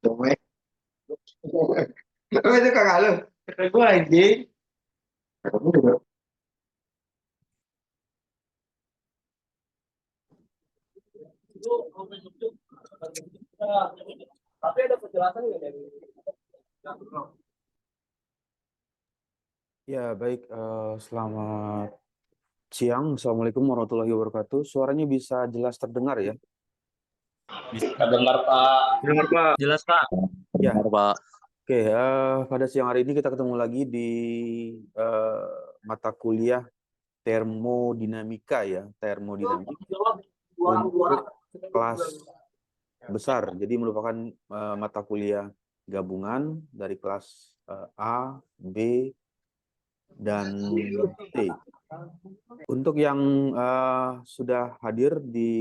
Domain. Oh, itu kakak lu. Kakak gue anjing. Kakak gue juga. Tapi ada penjelasan nggak dari Ya, baik. Selamat siang. Assalamualaikum warahmatullahi wabarakatuh. Suaranya bisa jelas terdengar ya? bisa dengar Pak? Dengar, Pak. Jelas Pak. Ya, Dengar Pak. oke. Pada siang hari ini kita ketemu lagi di eh, mata kuliah termodinamika ya, termodinamika untuk kelas besar. Jadi merupakan mata kuliah gabungan dari kelas A, B, dan C. Untuk yang sudah hadir di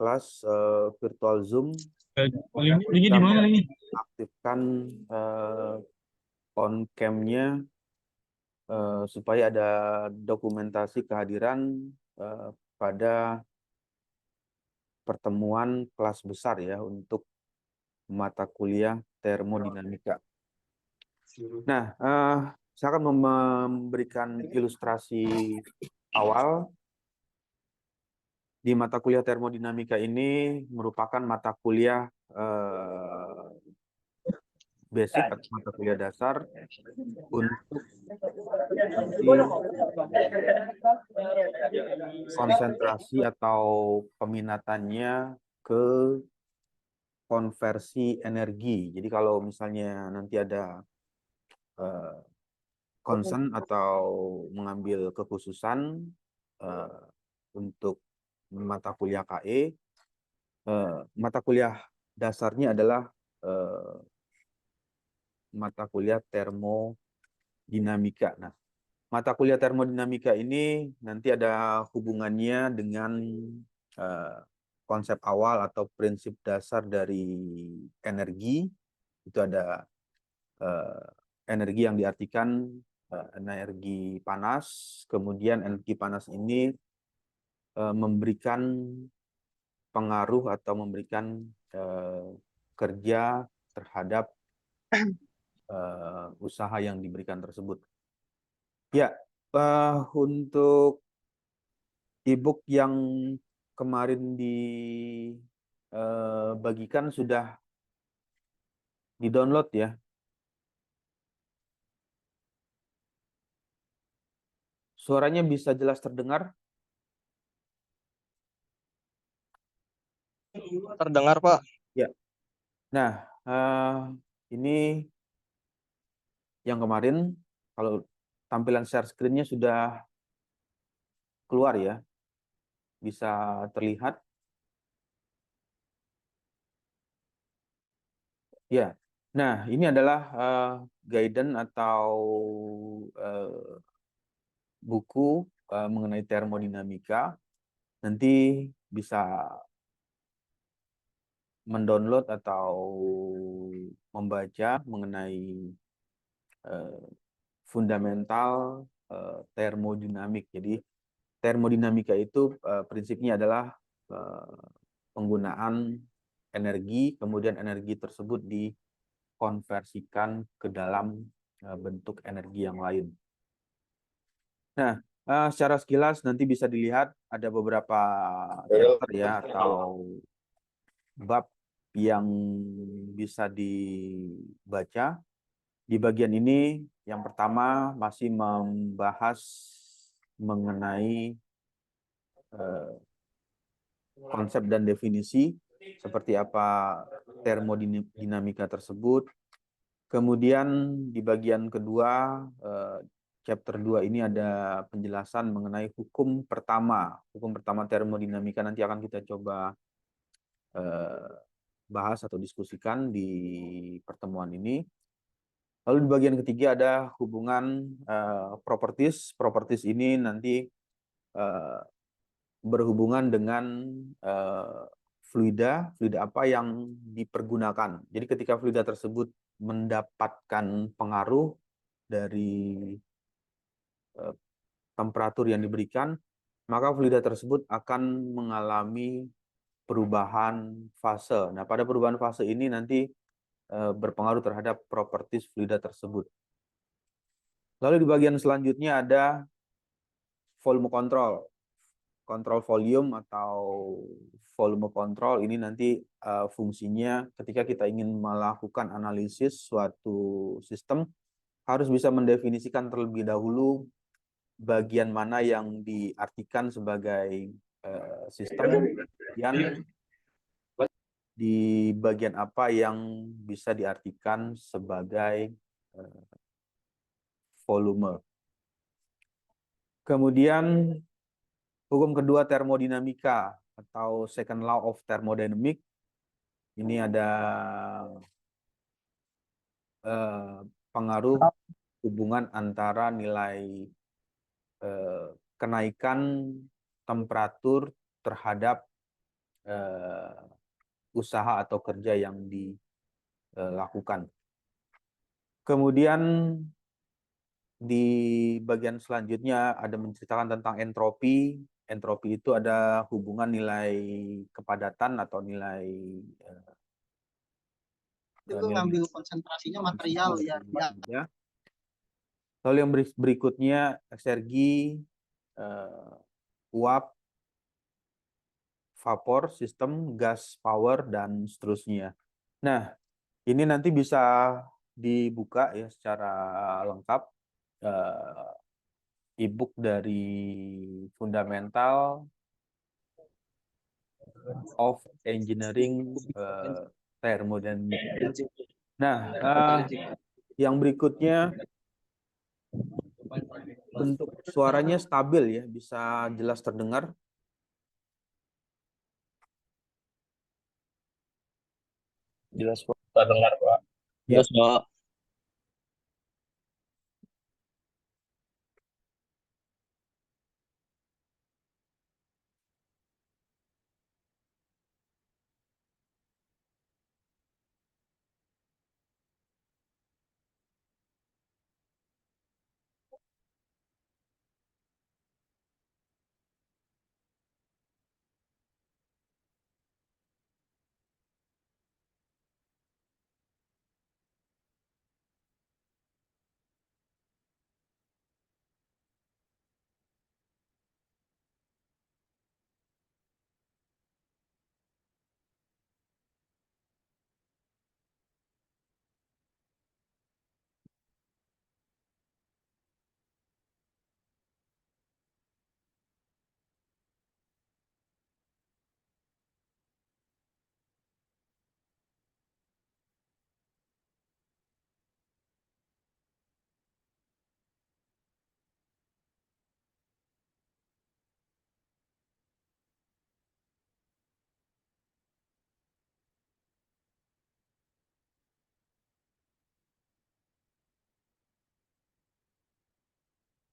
kelas virtual Zoom, Ini di mana ini? aktifkan on cam-nya supaya ada dokumentasi kehadiran pada pertemuan kelas besar ya untuk mata kuliah termodinamika. Nah, saya akan memberikan ilustrasi awal. Di mata kuliah termodinamika ini merupakan mata kuliah basic atau mata kuliah dasar untuk nanti konsentrasi atau peminatannya ke konversi energi. Jadi kalau misalnya nanti ada concern atau mengambil kekhususan untuk mata kuliah KE, mata kuliah dasarnya adalah mata kuliah termodinamika. Nah, mata kuliah termodinamika ini nanti ada hubungannya dengan konsep awal atau prinsip dasar dari energi. Itu ada energi yang diartikan energi panas. Kemudian energi panas ini memberikan pengaruh atau memberikan kerja terhadap usaha yang diberikan tersebut. Ya, untuk e-book yang kemarin dibagikan sudah di-download ya. Suaranya bisa jelas terdengar? Terdengar Pak. Ya. Nah, ini yang kemarin, kalau tampilan share screen-nya sudah keluar ya, bisa terlihat. Ya, nah ini adalah guidance atau buku mengenai termodinamika. Nanti bisa mendownload atau membaca mengenai fundamental termodinamik. Jadi termodinamika itu prinsipnya adalah penggunaan energi, kemudian energi tersebut dikonversikan ke dalam bentuk energi yang lain. Nah, secara sekilas nanti bisa dilihat ada beberapa chapter ya atau bab yang bisa dibaca. Di bagian ini yang pertama masih membahas mengenai konsep dan definisi seperti apa termodinamika tersebut. Kemudian di bagian kedua, chapter 2 ini ada penjelasan mengenai hukum pertama. Hukum pertama termodinamika nanti akan kita coba bahas atau diskusikan di pertemuan ini. Lalu di bagian ketiga ada hubungan properties. Properties ini nanti berhubungan dengan fluida apa yang dipergunakan. Jadi ketika fluida tersebut mendapatkan pengaruh dari temperatur yang diberikan, maka fluida tersebut akan mengalami perubahan fase. Nah, pada perubahan fase ini nanti berpengaruh terhadap properties fluida tersebut. Lalu di bagian selanjutnya ada volume control. Kontrol volume atau volume control ini nanti fungsinya ketika kita ingin melakukan analisis suatu sistem harus bisa mendefinisikan terlebih dahulu bagian mana yang diartikan sebagai sistem, dan di bagian apa yang bisa diartikan sebagai volume. Kemudian hukum kedua termodinamika atau second law of thermodynamic. Ini ada pengaruh hubungan antara nilai kenaikan temperatur terhadap usaha atau kerja yang dilakukan. Kemudian di bagian selanjutnya ada menceritakan tentang entropi. Entropi itu ada hubungan nilai kepadatan atau nilai Itu ngambil konsentrasinya material ya. Lalu yang berikutnya eksergi, uap, vapor, sistem, gas, power, dan seterusnya. Nah, ini nanti bisa dibuka ya secara lengkap. E-book dari Fundamental of Engineering Thermodynamics. Nah, yang berikutnya bentuk suaranya stabil ya, bisa jelas terdengar. Jelas Pak. Terdengar Pak. Ya. Jelas Pak.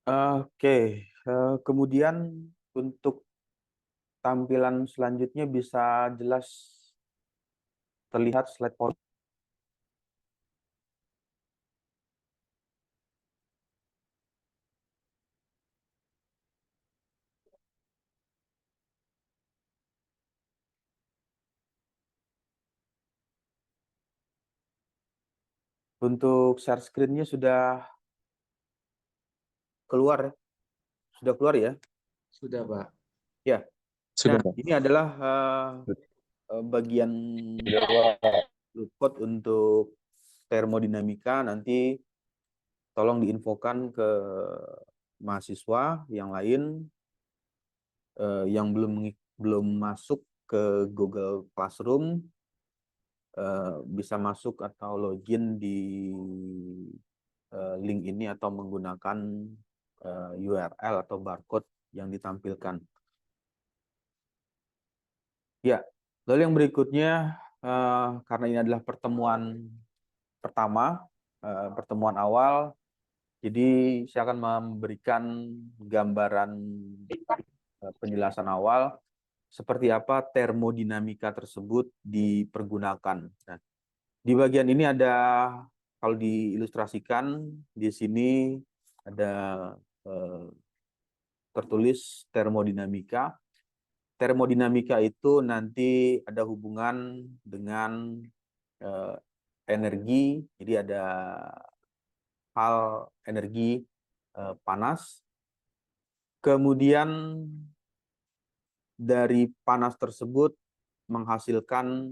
Oke, kemudian untuk tampilan selanjutnya bisa jelas terlihat slide PowerPoint. Untuk share screen-nya sudah keluar ya? Sudah keluar ya? Sudah, Pak. Ya. Sudah Nah, Pak. ini adalah bagian code untuk termodinamika. Nanti tolong diinfokan ke mahasiswa yang lain yang belum masuk ke Google Classroom, bisa masuk atau login di link ini atau menggunakan URL atau barcode yang ditampilkan. Ya, lalu yang berikutnya, karena ini adalah pertemuan pertama, pertemuan awal, jadi saya akan memberikan gambaran penjelasan awal seperti apa termodinamika tersebut dipergunakan. Nah, di bagian ini ada, kalau diilustrasikan di sini ada tertulis termodinamika. termodinamika itu nanti ada hubungan dengan energi, jadi ada hal energi panas. Kemudian dari panas tersebut menghasilkan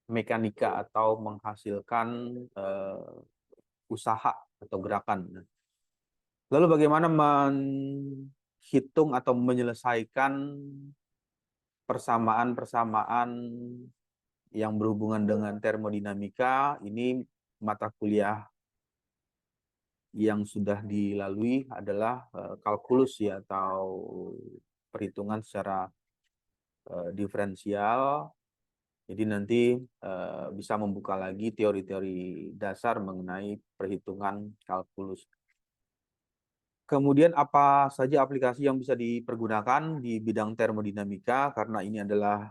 mekanika atau menghasilkan usaha atau gerakan. Lalu bagaimana menghitung atau menyelesaikan persamaan-persamaan yang berhubungan dengan termodinamika? Ini mata kuliah yang sudah dilalui adalah kalkulus ya, atau perhitungan secara diferensial. Jadi nanti bisa membuka lagi teori-teori dasar mengenai perhitungan kalkulus. Kemudian apa saja aplikasi yang bisa dipergunakan di bidang termodinamika, karena ini adalah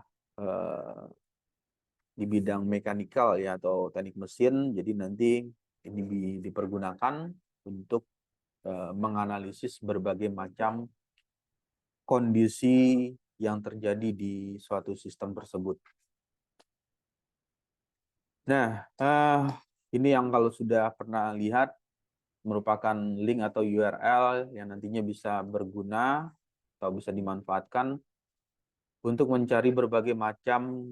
di bidang mekanikal ya, atau teknik mesin. Jadi nanti ini dipergunakan untuk menganalisis berbagai macam kondisi yang terjadi di suatu sistem tersebut. Nah, ini yang kalau sudah pernah lihat merupakan link atau URL yang nantinya bisa berguna atau bisa dimanfaatkan untuk mencari berbagai macam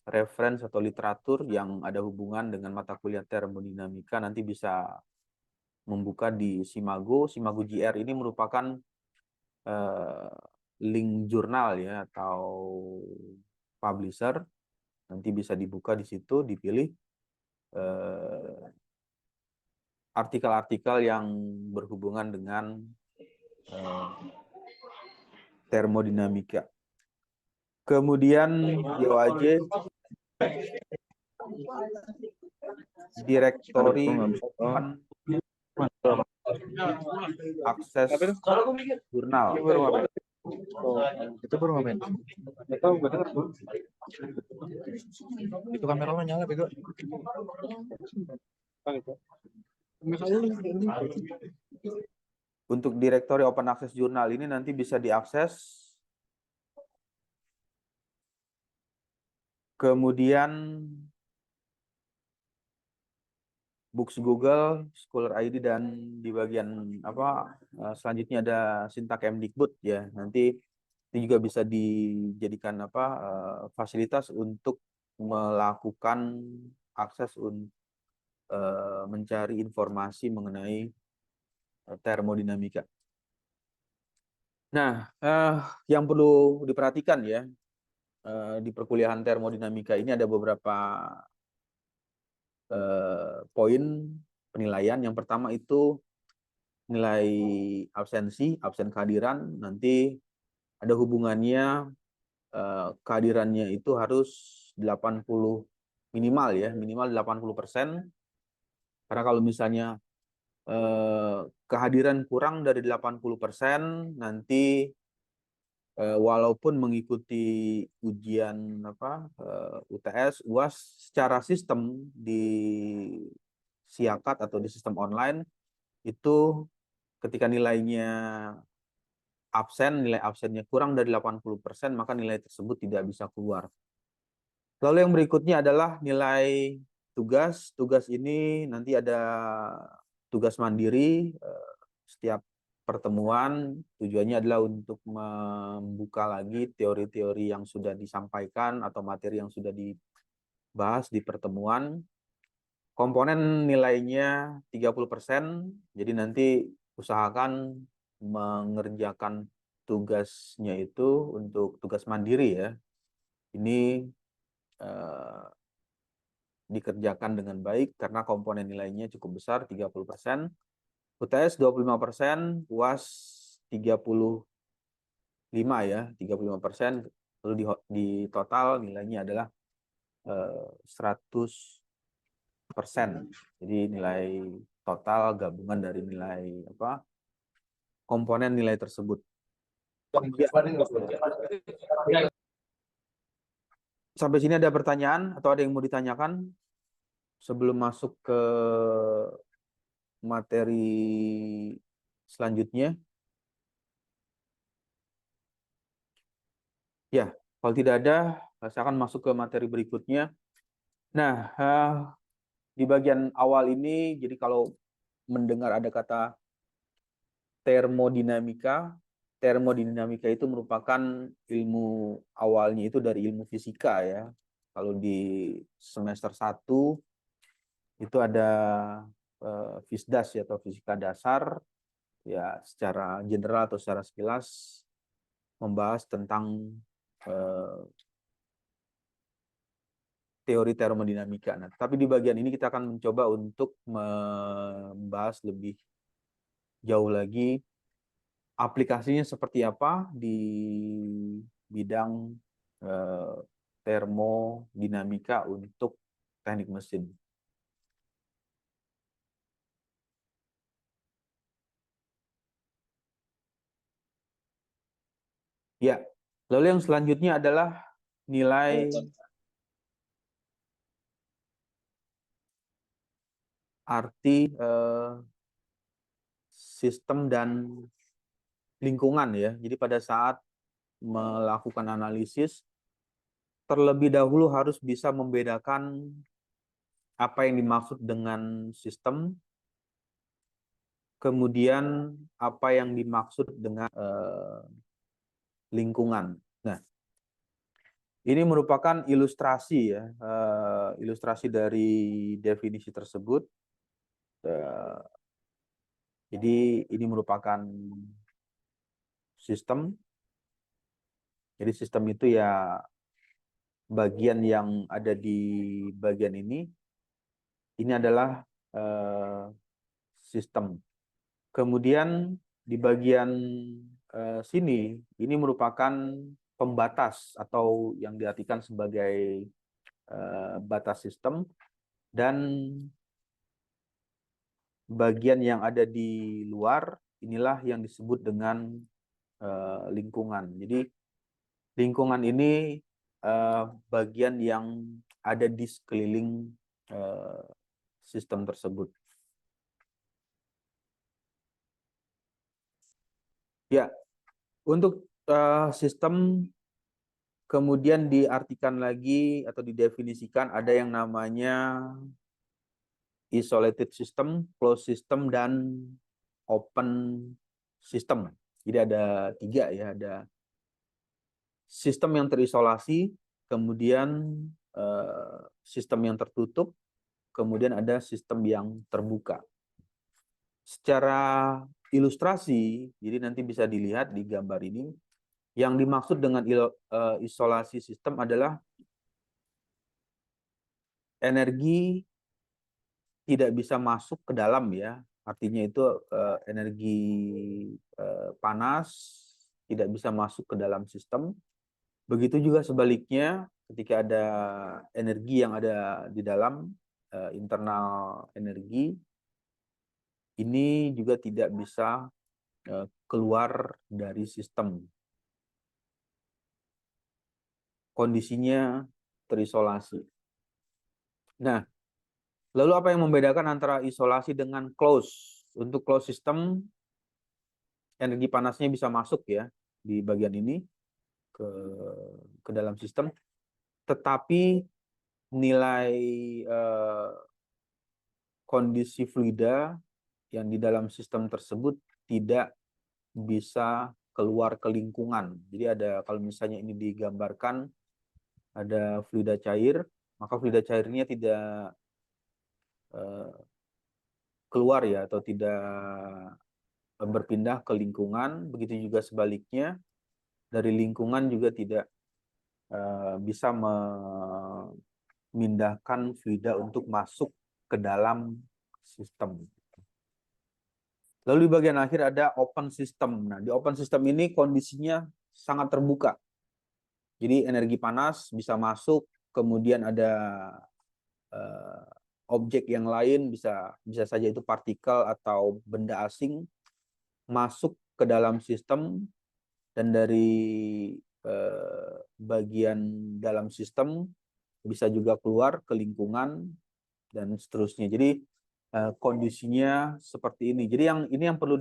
referensi atau literatur yang ada hubungan dengan mata kuliah termodinamika. Nanti bisa membuka di Simago. Simago JR ini merupakan link jurnal ya, atau publisher. Nanti bisa dibuka di situ, dipilih artikel-artikel yang berhubungan dengan termodinamika. Kemudian DOAJ, Direktori Akses Jurnal. Itu baru ngapain? Itu kamera lo nyala bego. Untuk Direktori Open Access Jurnal ini nanti bisa diakses. Kemudian Books Google, Scholar ID, dan di bagian selanjutnya ada Sintak Kemdikbud ya. Nanti ini juga bisa dijadikan fasilitas untuk melakukan akses untuk mencari informasi mengenai termodinamika. Nah, yang perlu diperhatikan ya di perkuliahan termodinamika ini ada beberapa poin penilaian. Yang pertama itu nilai absensi, absen kehadiran. Nanti ada hubungannya, kehadirannya itu harus 80 minimal ya, minimal 80%. Karena kalau misalnya kehadiran kurang dari 80%, nanti walaupun mengikuti ujian UTS, UAS secara sistem di Siakat atau di sistem online, itu ketika nilainya absen, nilai absennya kurang dari 80%, maka nilai tersebut tidak bisa keluar. Lalu yang berikutnya adalah nilai tugas. Tugas ini nanti ada tugas mandiri setiap pertemuan. Tujuannya adalah untuk membuka lagi teori-teori yang sudah disampaikan atau materi yang sudah dibahas di pertemuan. Komponen nilainya 30%, jadi nanti usahakan mengerjakan tugasnya itu untuk tugas mandiri ya. Ini dikerjakan dengan baik karena komponen nilainya cukup besar, 30%. UTS 25%, UAS 35 ya, 35%. Lalu di total nilainya adalah 100%. Jadi nilai total gabungan dari nilai komponen nilai tersebut. Sampai sini ada pertanyaan atau ada yang mau ditanyakan sebelum masuk ke materi selanjutnya? Ya, kalau tidak ada, saya akan masuk ke materi berikutnya. Nah, di bagian awal ini, jadi kalau mendengar ada kata termodinamika, termodinamika itu merupakan ilmu awalnya itu dari ilmu fisika ya. Kalau di semester 1 itu ada FISDAS ya, atau fisika dasar, ya secara general atau secara sekilas membahas tentang teori termodinamika. Nah, tapi di bagian ini kita akan mencoba untuk membahas lebih jauh lagi aplikasinya seperti apa di bidang eh, termodinamika untuk teknik mesin. Ya, lalu yang selanjutnya adalah nilai arti sistem dan lingkungan ya. Jadi pada saat melakukan analisis, terlebih dahulu harus bisa membedakan apa yang dimaksud dengan sistem, kemudian apa yang dimaksud dengan lingkungan. Nah, ini merupakan ilustrasi ya, ilustrasi dari definisi tersebut. Jadi ini merupakan sistem. Jadi sistem itu ya bagian yang ada di bagian ini. Ini adalah sistem. Kemudian di bagian sini, ini merupakan pembatas atau yang diartikan sebagai batas sistem, dan bagian yang ada di luar inilah yang disebut dengan lingkungan. Jadi lingkungan ini bagian yang ada di sekeliling sistem tersebut. Ya, untuk sistem kemudian diartikan lagi atau didefinisikan ada yang namanya isolated system, closed system, dan open system. Jadi ada 3 ya, ada sistem yang terisolasi, kemudian sistem yang tertutup, kemudian ada sistem yang terbuka. Secara ilustrasi, jadi nanti bisa dilihat di gambar ini, yang dimaksud dengan isolasi sistem adalah energi tidak bisa masuk ke dalam ya. Artinya itu energi panas tidak bisa masuk ke dalam sistem. Begitu juga sebaliknya ketika ada energi yang ada di dalam internal energi, ini juga tidak bisa keluar dari sistem. Kondisinya terisolasi. Nah, lalu apa yang membedakan antara isolasi dengan close? Untuk close system, energi panasnya bisa masuk ya di bagian ini ke dalam sistem, tetapi nilai kondisi fluida yang di dalam sistem tersebut tidak bisa keluar ke lingkungan. Jadi ada, kalau misalnya ini digambarkan ada fluida cair, maka fluida cairnya tidak keluar ya, atau tidak berpindah ke lingkungan. Begitu juga sebaliknya, dari lingkungan juga tidak bisa memindahkan fluida untuk masuk ke dalam sistem. Lalu di bagian akhir ada open system. Nah, di open system ini kondisinya sangat terbuka. Jadi energi panas bisa masuk, kemudian ada objek yang lain, bisa saja itu partikel atau benda asing, masuk ke dalam sistem, dan dari bagian dalam sistem bisa juga keluar ke lingkungan dan seterusnya. Jadi kondisinya seperti ini. Jadi ini yang perlu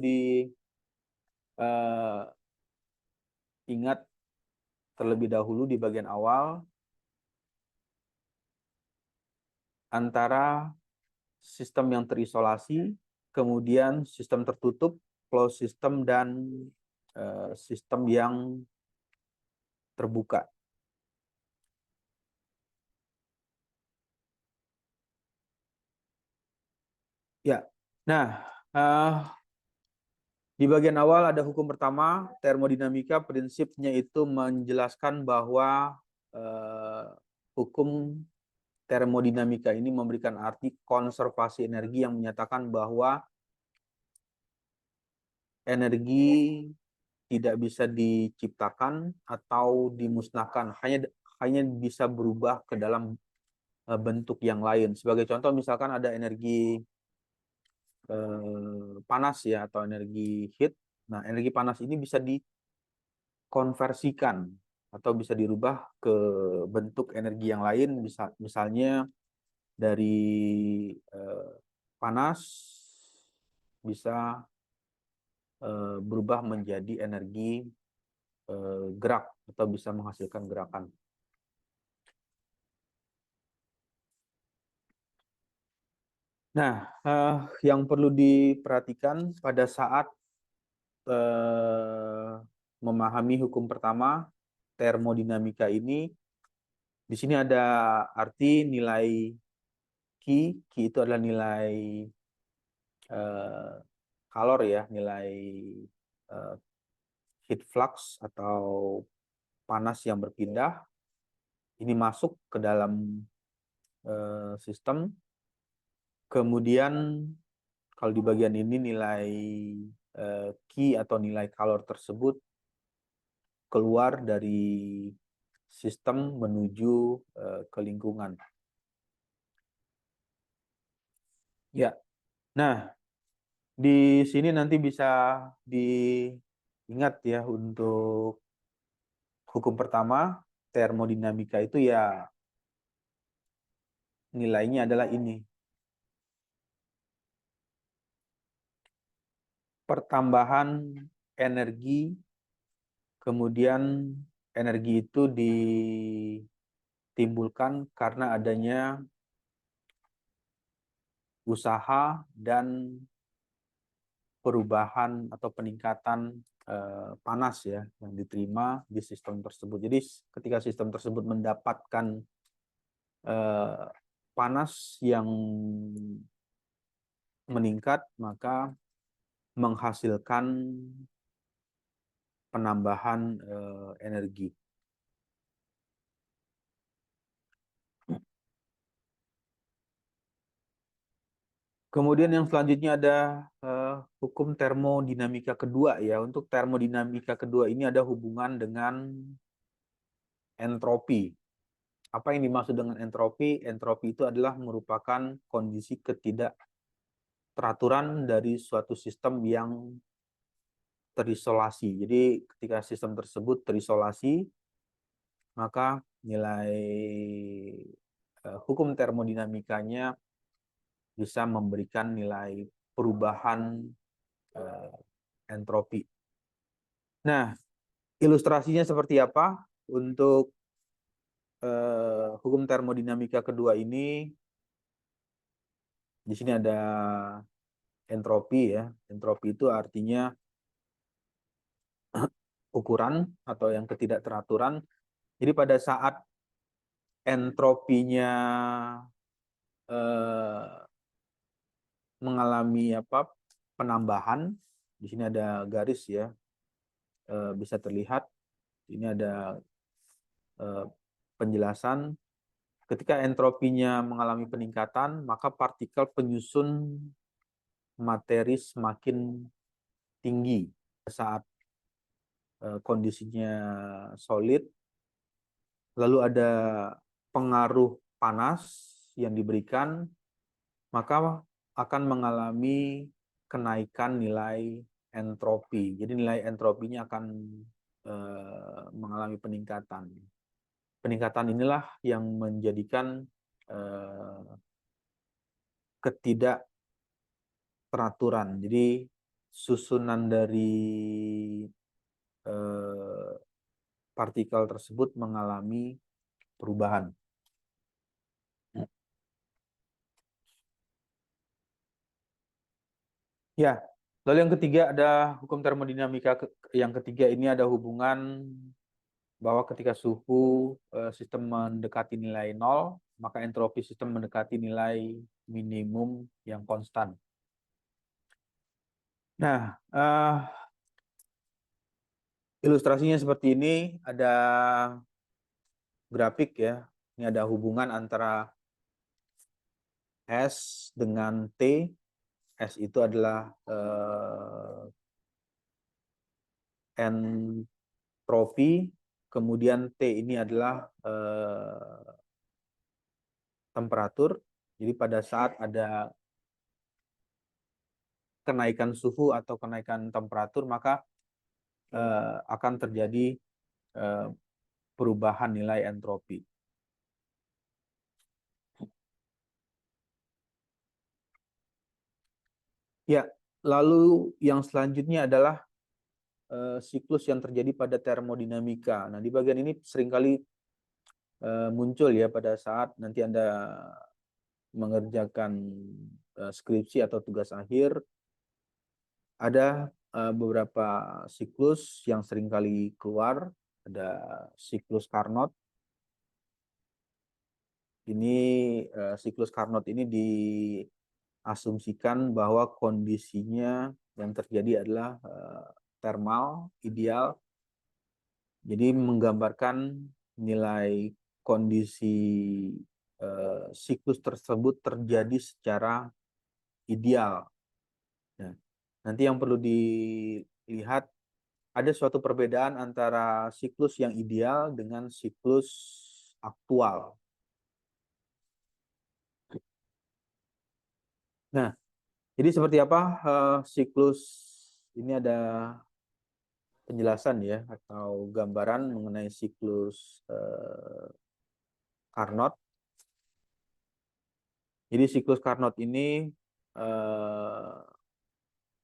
diingat terlebih dahulu di bagian awal antara sistem yang terisolasi, kemudian sistem tertutup, closed system, dan sistem yang terbuka. Ya, nah di bagian awal ada hukum pertama, termodinamika, prinsipnya itu menjelaskan bahwa hukum termodinamika ini memberikan arti konservasi energi yang menyatakan bahwa energi tidak bisa diciptakan atau dimusnahkan, hanya bisa berubah ke dalam bentuk yang lain. Sebagai contoh, misalkan ada energi panas ya, atau energi heat. Nah, energi panas ini bisa dikonversikan atau bisa dirubah ke bentuk energi yang lain, misalnya dari panas bisa berubah menjadi energi gerak atau bisa menghasilkan gerakan. Nah, yang perlu diperhatikan pada saat memahami hukum pertama termodinamika ini, di sini ada arti nilai Q. Q itu adalah nilai kalor ya, nilai heat flux atau panas yang berpindah. Ini masuk ke dalam sistem. Kemudian kalau di bagian ini nilai Q atau nilai kalor tersebut keluar dari sistem menuju ke lingkungan. Ya, nah di sini nanti bisa diingat ya untuk hukum pertama termodinamika itu ya nilainya adalah ini. Pertambahan energi, kemudian energi itu ditimbulkan karena adanya usaha dan perubahan atau peningkatan panas ya yang diterima di sistem tersebut. Jadi ketika sistem tersebut mendapatkan panas yang meningkat, maka menghasilkan penambahan energi. Kemudian yang selanjutnya ada hukum termodinamika kedua ya. Untuk termodinamika kedua ini ada hubungan dengan entropi. Apa yang dimaksud dengan entropi? Entropi itu adalah merupakan kondisi ketidakteraturan dari suatu sistem yang terisolasi. Jadi ketika sistem tersebut terisolasi, maka nilai hukum termodinamikanya bisa memberikan nilai perubahan entropi. Nah, ilustrasinya seperti apa untuk hukum termodinamika kedua ini? Di sini ada entropi ya. Entropi itu artinya ukuran atau yang ketidakteraturan. Jadi pada saat entropinya mengalami penambahan, di sini ada garis ya, bisa terlihat. Ini ada penjelasan. Ketika entropinya mengalami peningkatan, maka partikel penyusun materi semakin tinggi. Saat kondisinya solid, lalu ada pengaruh panas yang diberikan, maka akan mengalami kenaikan nilai entropi. Jadi nilai entropinya akan mengalami peningkatan. Peningkatan inilah yang menjadikan ketidakteraturan. Jadi susunan dari partikel tersebut mengalami perubahan. Ya, lalu yang ketiga ada hukum termodinamika yang ketiga ini ada hubungan bahwa ketika suhu sistem mendekati nilai 0, maka entropi sistem mendekati nilai minimum yang konstan. Nah, ilustrasinya seperti ini, ada grafik ya. Ini ada hubungan antara S dengan T. S itu adalah entropi, kemudian T ini adalah temperatur. Jadi pada saat ada kenaikan suhu atau kenaikan temperatur, maka akan terjadi perubahan nilai entropi. Ya, lalu yang selanjutnya adalah siklus yang terjadi pada termodinamika. Nah, di bagian ini seringkali muncul ya pada saat nanti Anda mengerjakan skripsi atau tugas akhir. Ada beberapa siklus yang seringkali keluar. Ada siklus Carnot. Ini siklus Carnot ini diasumsikan bahwa kondisinya yang terjadi adalah termal, ideal. Jadi menggambarkan nilai kondisi siklus tersebut terjadi secara ideal. Nah, nanti yang perlu dilihat ada suatu perbedaan antara siklus yang ideal dengan siklus aktual. Nah, jadi seperti apa siklus ini ada penjelasan ya atau gambaran mengenai siklus Carnot. Jadi siklus Carnot ini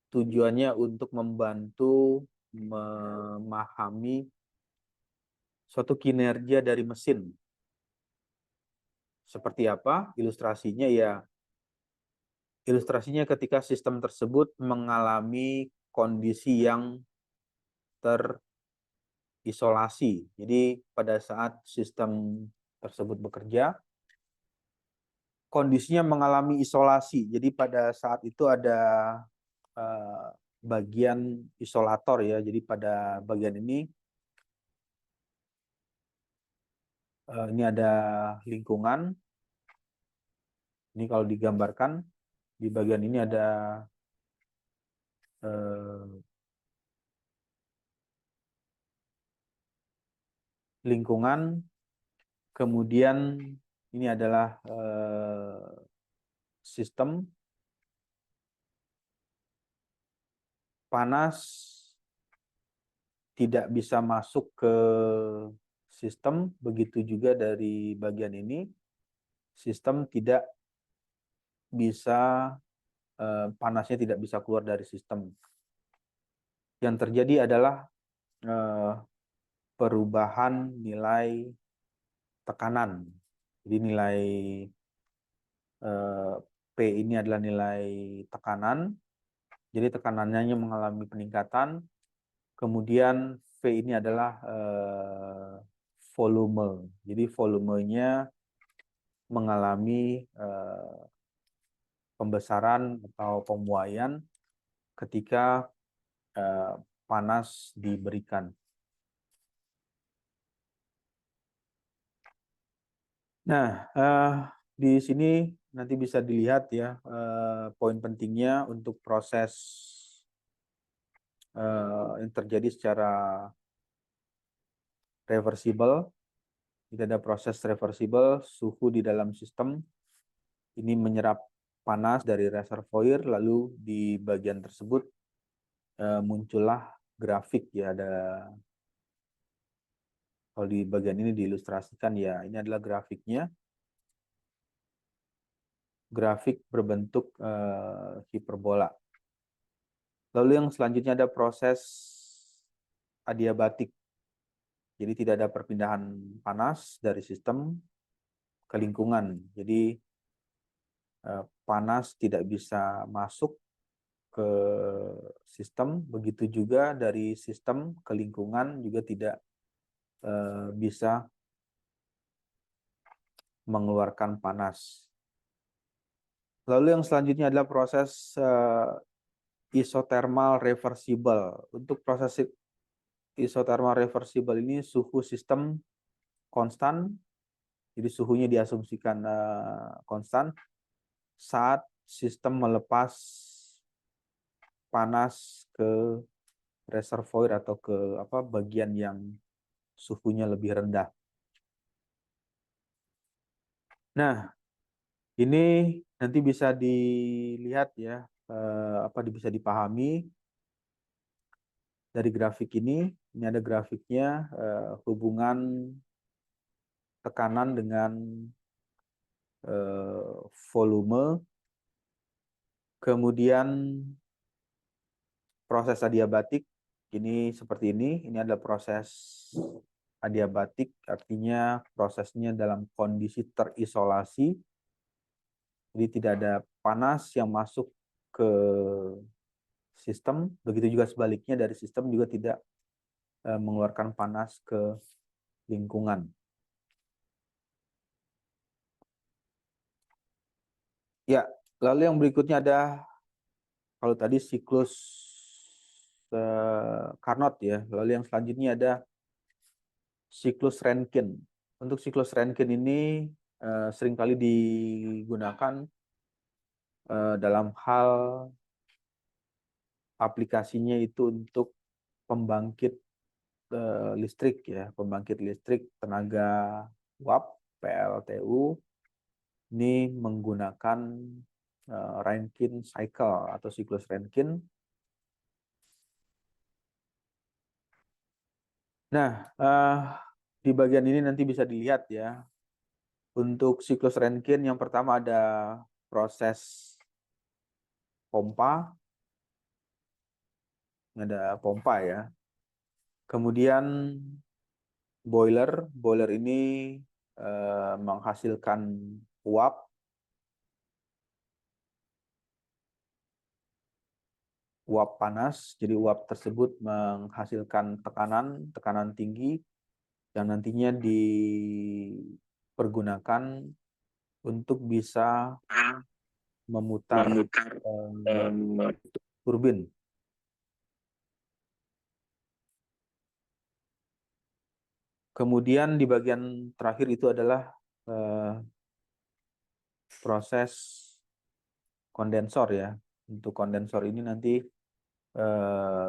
tujuannya untuk membantu memahami suatu kinerja dari mesin. Seperti apa? Ilustrasinya ya, ilustrasinya ketika sistem tersebut mengalami kondisi yang terisolasi. Jadi pada saat sistem tersebut bekerja, kondisinya mengalami isolasi. Jadi pada saat itu ada bagian isolator ya. Jadi pada bagian ini ada lingkungan. Ini kalau digambarkan di bagian ini ada lingkungan. Kemudian ini adalah sistem panas tidak bisa masuk ke sistem, begitu juga dari bagian ini sistem tidak bisa panasnya tidak bisa keluar dari sistem. Yang terjadi adalah perubahan nilai tekanan. Jadi nilai P ini adalah nilai tekanan. Jadi tekanannya mengalami peningkatan. Kemudian V ini adalah volume. Jadi volumenya mengalami pembesaran atau pemuaian ketika panas diberikan. Nah, di sini nanti bisa dilihat ya poin pentingnya untuk proses yang terjadi secara reversible. Kita ada proses reversible, suhu di dalam sistem ini menyerap panas dari reservoir, lalu di bagian tersebut muncullah grafik ya, ada kalau di bagian ini diilustrasikan ya, ini adalah grafiknya. Grafik berbentuk hiperbola. Lalu yang selanjutnya ada proses adiabatik. Jadi tidak ada perpindahan panas dari sistem ke lingkungan. Jadi panas tidak bisa masuk ke sistem, begitu juga dari sistem ke lingkungan juga tidak bisa mengeluarkan panas. Lalu yang selanjutnya adalah proses isothermal reversible. Untuk proses isothermal reversible ini suhu sistem konstan, jadi suhunya diasumsikan konstan saat sistem melepas panas ke reservoir atau ke bagian yang suhunya lebih rendah. Nah, ini nanti bisa dilihat ya, bisa dipahami dari grafik ini. Ini ada grafiknya, hubungan tekanan dengan volume, kemudian proses adiabatik. Ini seperti ini adalah proses adiabatik, artinya prosesnya dalam kondisi terisolasi. Jadi tidak ada panas yang masuk ke sistem, begitu juga sebaliknya dari sistem juga tidak mengeluarkan panas ke lingkungan. Ya, lalu yang berikutnya ada, kalau tadi siklus Carnot ya, lalu yang selanjutnya ada siklus Rankine. Untuk siklus Rankine ini seringkali digunakan dalam hal aplikasinya itu untuk pembangkit listrik ya, pembangkit listrik tenaga uap PLTU. Ini menggunakan Rankine cycle atau siklus Rankine. Nah, di bagian ini nanti bisa dilihat ya. Untuk siklus Rankine yang pertama ada proses pompa. Ada pompa ya. Kemudian boiler. Boiler ini menghasilkan uap. Uap panas, jadi uap tersebut menghasilkan tekanan tinggi yang nantinya dipergunakan untuk bisa memutar turbin. Kemudian di bagian terakhir itu adalah proses kondensor ya. Untuk kondensor ini nanti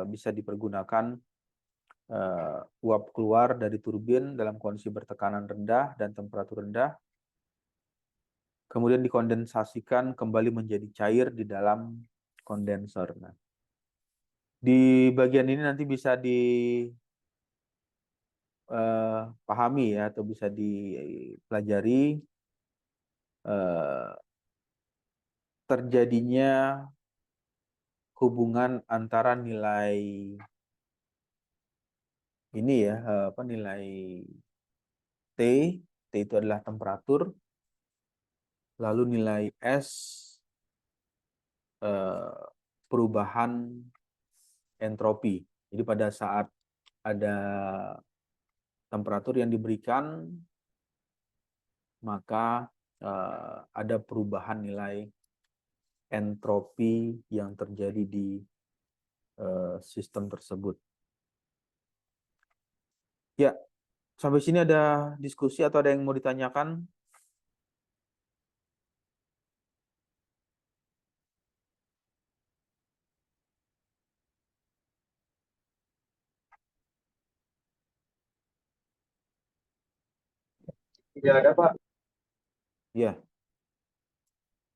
bisa dipergunakan uap keluar dari turbin dalam kondisi bertekanan rendah dan temperatur rendah, kemudian dikondensasikan kembali menjadi cair di dalam kondensor. Nah, di bagian ini nanti bisa dipahami ya, atau bisa dipelajari terjadinya hubungan antara nilai ini ya, nilai T itu adalah temperatur, lalu nilai S perubahan entropi. Jadi pada saat ada temperatur yang diberikan, maka ada perubahan nilai entropi yang terjadi di sistem tersebut. Ya, sampai sini ada diskusi atau ada yang mau ditanyakan? Tidak ada, Pak. Ya.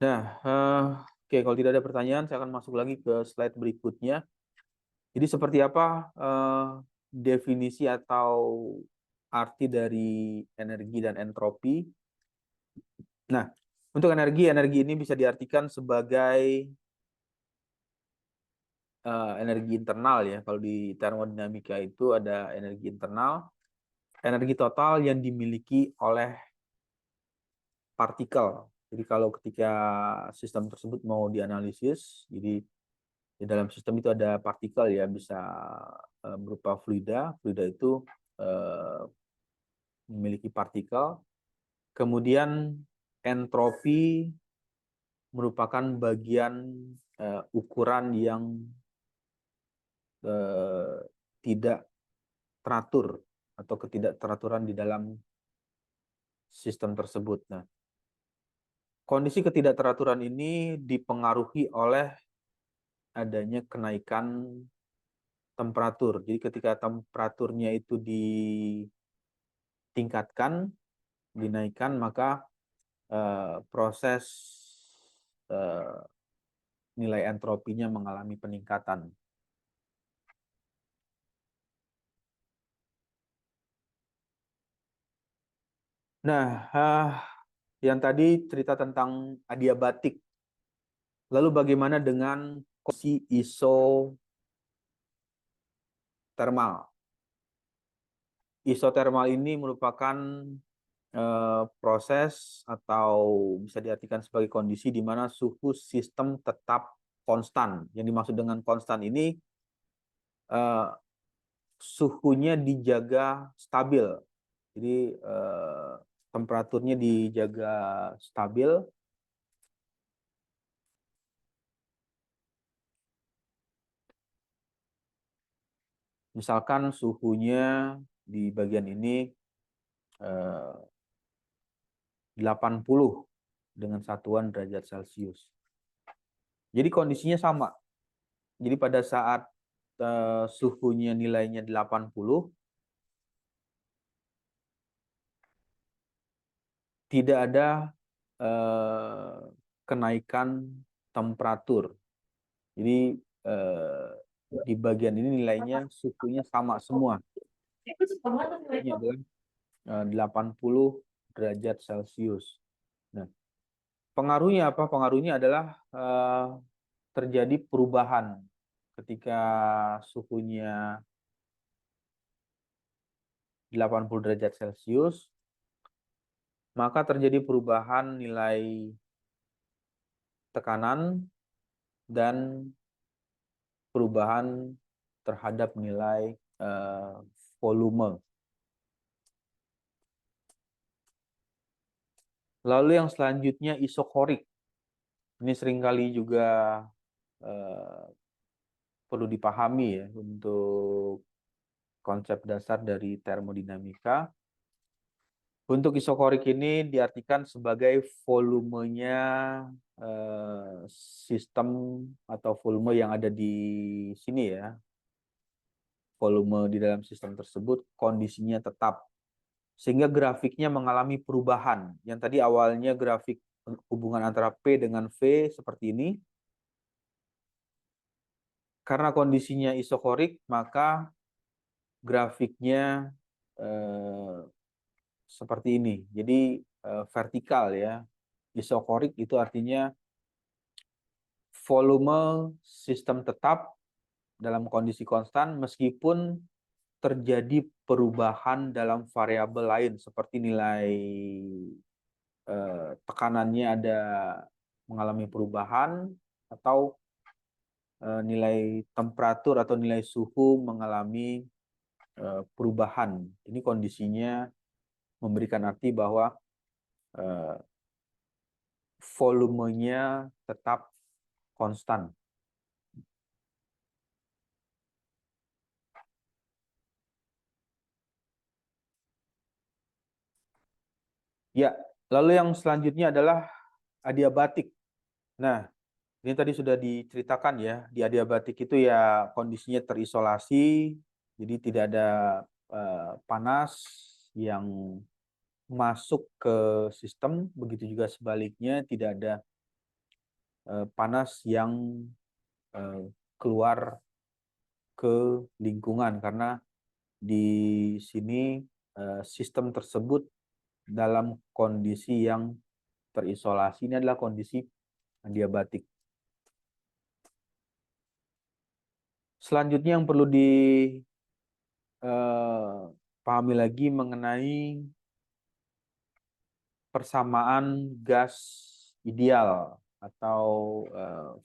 Nah, oke, kalau tidak ada pertanyaan, saya akan masuk lagi ke slide berikutnya. Jadi seperti apa definisi atau arti dari energi dan entropi? Nah, untuk energi ini bisa diartikan sebagai energi internal ya. Kalau di termodinamika itu ada energi internal, energi total yang dimiliki oleh partikel. Jadi kalau ketika sistem tersebut mau dianalisis, jadi di dalam sistem itu ada partikel ya, bisa berupa fluida. Fluida itu memiliki partikel. Kemudian entropi merupakan bagian ukuran yang tidak teratur atau ketidakteraturan di dalam sistem tersebut. Nah, kondisi ketidakteraturan ini dipengaruhi oleh adanya kenaikan temperatur. Jadi ketika temperaturnya itu ditingkatkan, dinaikkan, maka proses nilai entropinya mengalami peningkatan. Nah, yang tadi cerita tentang adiabatik. Lalu bagaimana dengan kondisi isotermal? Isotermal ini merupakan proses atau bisa diartikan sebagai kondisi di mana suhu sistem tetap konstan. Yang dimaksud dengan konstan ini suhunya dijaga stabil. Jadi temperaturnya dijaga stabil. Misalkan suhunya di bagian ini 80 dengan satuan derajat Celcius. Jadi kondisinya sama. Jadi pada saat suhunya nilainya 80, tidak ada kenaikan temperatur. Jadi di bagian ini nilainya suhunya sama semua. Ini adalah 80 derajat Celcius. Nah, pengaruhnya apa? Pengaruhnya adalah terjadi perubahan ketika suhunya 80 derajat Celcius, maka terjadi perubahan nilai tekanan dan perubahan terhadap nilai volume. Lalu yang selanjutnya isokorik. Ini seringkali juga perlu dipahami ya untuk konsep dasar dari termodinamika. Untuk isokorik ini diartikan sebagai volumenya sistem atau volume yang ada di sini ya. Volume di dalam sistem tersebut kondisinya tetap. Sehingga grafiknya mengalami perubahan. Yang tadi awalnya grafik hubungan antara P dengan V seperti ini. Karena kondisinya isokorik, maka grafiknya seperti ini. Jadi vertikal ya. Isokorik itu artinya volume sistem tetap dalam kondisi konstan meskipun terjadi perubahan dalam variabel lain seperti nilai tekanannya ada mengalami perubahan atau nilai temperatur atau nilai suhu mengalami perubahan. Ini kondisinya memberikan arti bahwa volumenya tetap konstan. Ya, lalu yang selanjutnya adalah adiabatik. Nah, ini tadi sudah diceritakan ya, di adiabatik itu ya kondisinya terisolasi, jadi tidak ada panas yang masuk ke sistem, begitu juga sebaliknya tidak ada panas yang keluar ke lingkungan karena di sini sistem tersebut dalam kondisi yang terisolasi. Ini adalah kondisi adiabatik. Selanjutnya yang perlu dipahami pahami lagi mengenai persamaan gas ideal atau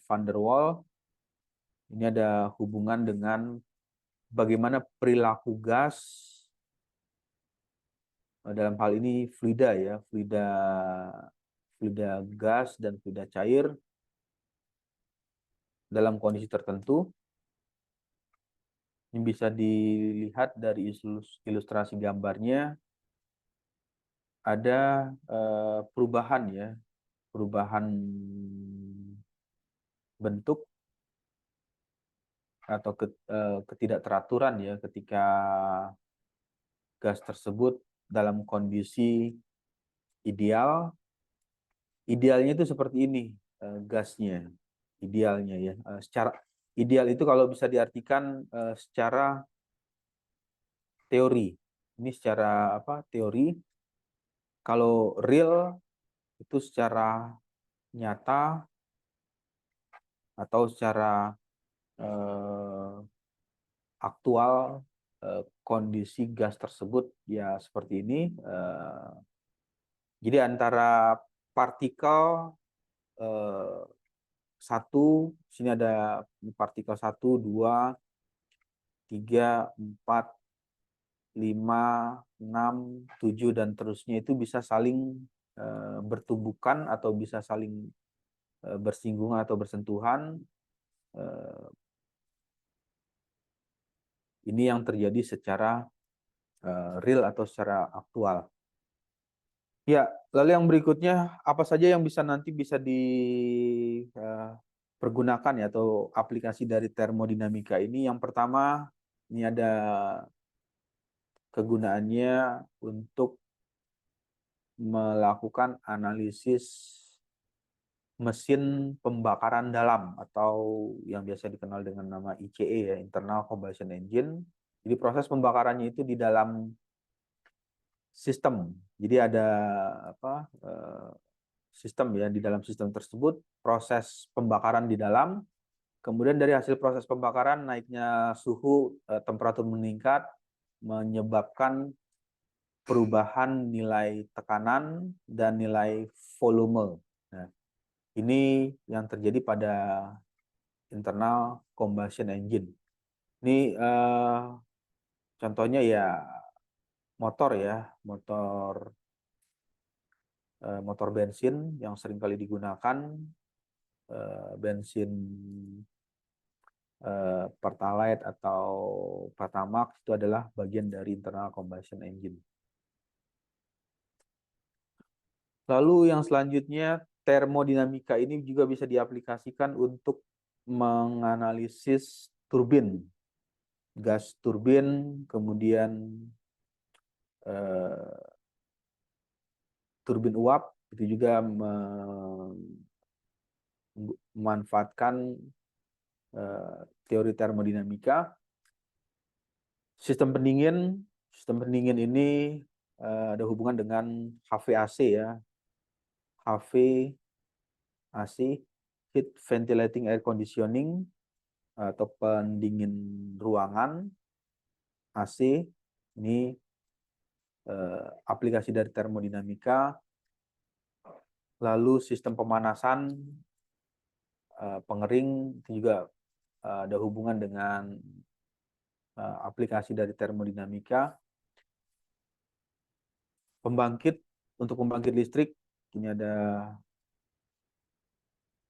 van der Waals. Ini ada hubungan dengan bagaimana perilaku gas, dalam hal ini fluida ya, fluida gas dan fluida cair dalam kondisi tertentu. Ini bisa dilihat dari ilustrasi gambarnya. Ada perubahan ya, perubahan bentuk atau ketidakteraturan ya ketika gas tersebut dalam kondisi ideal. Idealnya itu seperti ini gasnya, idealnya ya. Secara ideal itu kalau bisa diartikan secara teori. Ini secara apa? Teori. Kalau real itu secara nyata atau secara aktual kondisi gas tersebut ya seperti ini. Jadi antara partikel satu, sini ada partikel 1, 2, 3, 4, 5, 6, 7 dan terusnya itu bisa saling bertumbukan atau bisa saling bersinggungan atau bersentuhan. Ini yang terjadi secara real atau secara aktual. Ya, lalu yang berikutnya apa saja yang nanti bisa dipergunakan ya atau aplikasi dari termodinamika ini? Yang pertama, ini ada kegunaannya untuk melakukan analisis mesin pembakaran dalam atau yang biasa dikenal dengan nama ICE ya, Internal Combustion Engine. Jadi proses pembakarannya itu di dalam sistem. Jadi ada apa? Sistem ya, di dalam sistem tersebut proses pembakaran di dalam, kemudian dari hasil proses pembakaran naiknya suhu, temperatur meningkat menyebabkan perubahan nilai tekanan dan nilai volume. Nah, ini yang terjadi pada internal combustion engine. Ini contohnya ya motor ya, motor bensin yang sering kali digunakan, bensin Pertalite atau Pertamax itu adalah bagian dari internal combustion engine. Lalu yang selanjutnya, termodinamika ini juga bisa diaplikasikan untuk menganalisis turbin, gas turbin, kemudian turbin uap, itu juga memanfaatkan teori termodinamika. Sistem pendingin ini ada hubungan dengan HVAC ya. HVAC, heat ventilating air conditioning atau pendingin ruangan. AC ini aplikasi dari termodinamika. Lalu sistem pemanasan pengering itu juga ada hubungan dengan aplikasi dari termodinamika. Untuk pembangkit listrik ini ada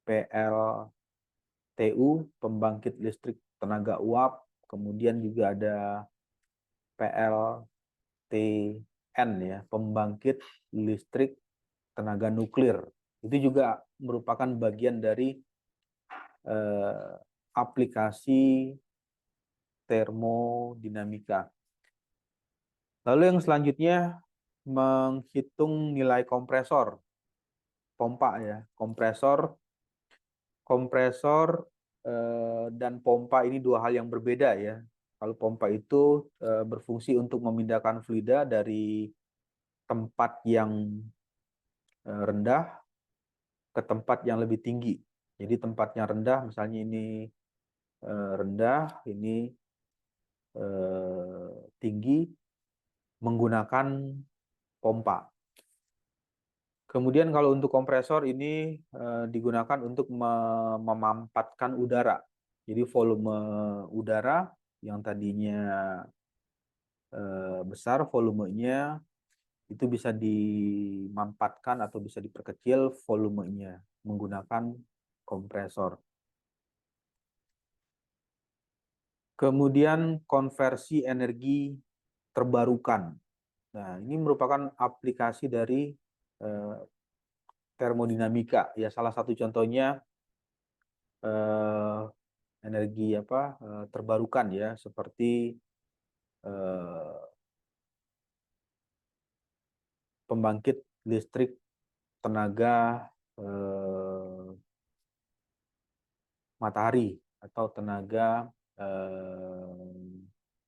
PLTU, pembangkit listrik tenaga uap, kemudian juga ada PLTN ya, pembangkit listrik tenaga nuklir. Itu juga merupakan bagian dari aplikasi termodinamika. Lalu yang selanjutnya menghitung nilai kompresor, pompa ya, kompresor dan pompa ini dua hal yang berbeda ya. Kalau pompa itu berfungsi untuk memindahkan fluida dari tempat yang rendah ke tempat yang lebih tinggi. Jadi tempatnya rendah, misalnya ini rendah, ini tinggi. menggunakan pompa. Kemudian kalau untuk kompresor ini digunakan untuk memampatkan udara. Jadi volume udara yang tadinya besar volumenya itu bisa dimampatkan atau bisa diperkecil volumenya menggunakan kompresor. Kemudian konversi energi terbarukan. Nah, ini merupakan aplikasi dari termodinamika. Ya, salah satu contohnya energi terbarukan ya, seperti pembangkit listrik tenaga matahari atau tenaga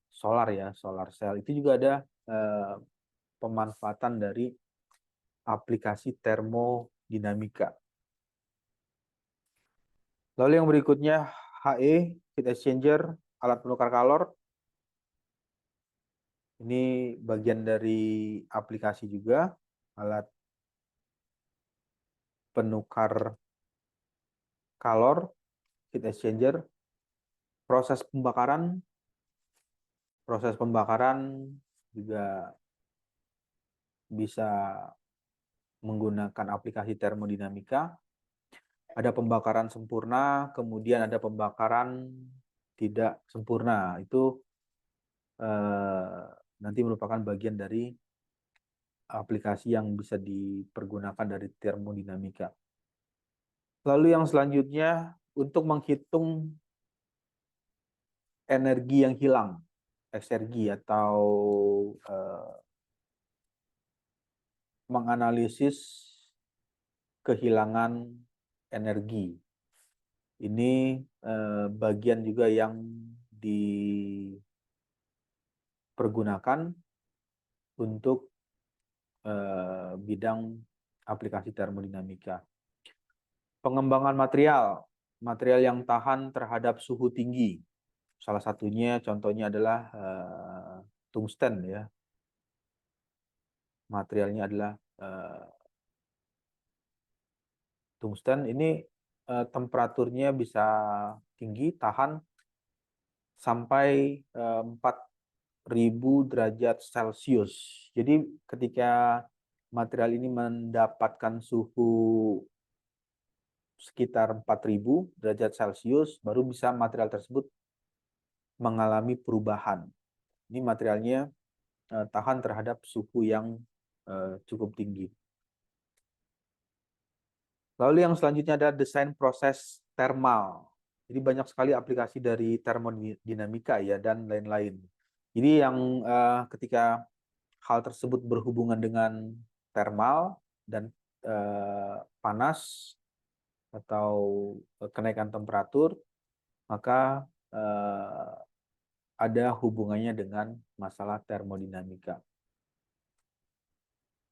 solar ya, solar cell. Itu juga ada pemanfaatan dari aplikasi termodinamika. Lalu yang berikutnya HE, heat exchanger, alat penukar kalor. Ini bagian dari aplikasi juga, alat penukar kalor, heat exchanger. Proses pembakaran juga bisa menggunakan aplikasi termodinamika. Ada pembakaran sempurna, kemudian ada pembakaran tidak sempurna. Itu nanti merupakan bagian dari aplikasi yang bisa dipergunakan dari termodinamika. Lalu yang selanjutnya, untuk menghitung energi yang hilang, eksergi, atau menganalisis kehilangan energi. Ini bagian juga yang dipergunakan untuk bidang aplikasi termodinamika. Pengembangan material yang tahan terhadap suhu tinggi. Salah satunya contohnya adalah tungsten ya. Materialnya adalah tungsten. Ini temperaturnya bisa tinggi, tahan sampai 4.000 derajat Celcius. Jadi ketika material ini mendapatkan suhu sekitar 4.000 derajat Celcius, baru bisa material tersebut mengalami perubahan. Ini materialnya tahan terhadap suhu yang cukup tinggi. Lalu yang selanjutnya ada desain proses thermal. Jadi banyak sekali aplikasi dari termodinamika ya dan lain-lain. Jadi yang ketika hal tersebut berhubungan dengan thermal dan panas atau kenaikan temperatur, maka ada hubungannya dengan masalah termodinamika.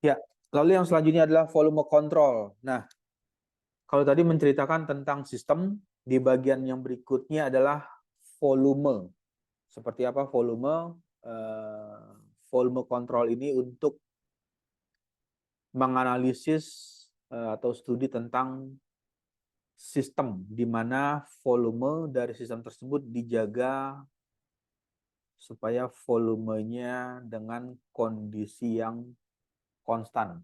Ya, lalu yang selanjutnya adalah volume control. Nah, kalau tadi menceritakan tentang sistem, di bagian yang berikutnya adalah volume. Seperti apa volume? Volume control ini untuk menganalisis atau studi tentang sistem, di mana volume dari sistem tersebut dijaga supaya volumenya dengan kondisi yang konstan.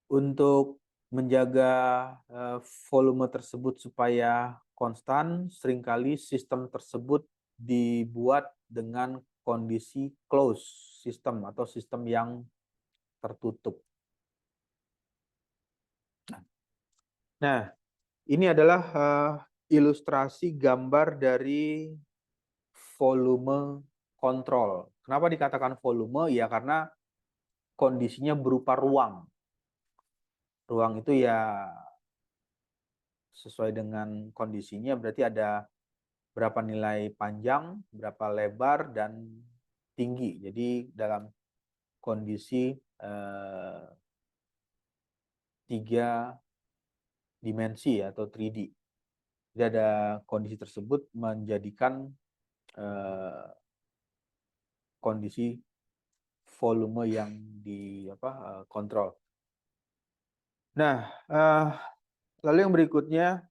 Untuk menjaga volume tersebut supaya konstan, seringkali sistem tersebut dibuat dengan kondisi close system atau sistem yang tertutup. Nah, ini adalah ilustrasi gambar dari volume kontrol. Kenapa dikatakan volume? Ya karena kondisinya berupa ruang. Ruang itu ya sesuai dengan kondisinya, berarti ada berapa nilai panjang, berapa lebar, dan tinggi. Jadi dalam kondisi 3 dimensi atau 3D. Jadi ada kondisi tersebut menjadikan kondisi volume yang kontrol. Nah, lalu yang berikutnya,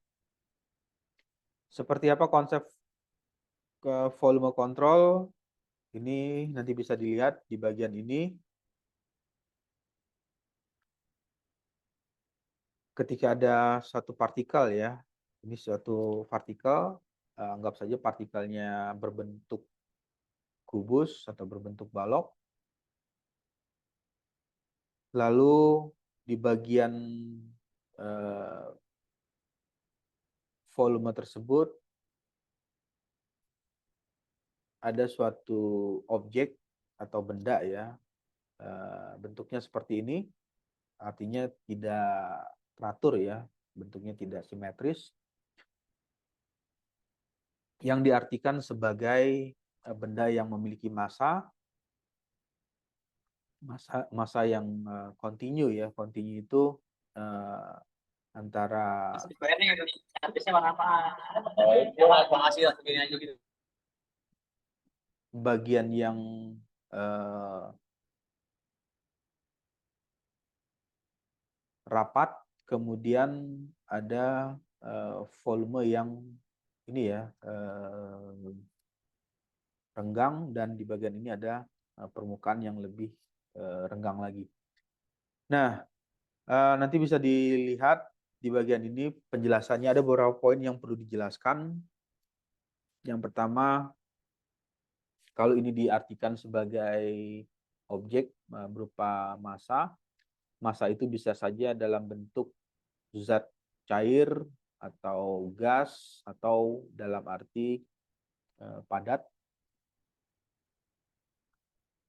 seperti apa konsep volume kontrol? Ini nanti bisa dilihat di bagian ini. Ketika ada satu partikel ya, ini suatu partikel, anggap saja partikelnya berbentuk kubus atau berbentuk balok. Lalu di bagian volume tersebut ada suatu objek atau benda ya, bentuknya seperti ini, artinya tidak teratur ya, bentuknya tidak simetris, yang diartikan sebagai benda yang memiliki massa yang kontinu ya. Kontinu itu antara bagian yang rapat, kemudian ada volume yang ini ya, renggang, dan di bagian ini ada permukaan yang lebih renggang lagi. Nah, nanti bisa dilihat di bagian ini penjelasannya, ada beberapa poin yang perlu dijelaskan. Yang pertama, kalau ini diartikan sebagai objek berupa massa, massa itu bisa saja dalam bentuk zat cair atau gas atau dalam arti padat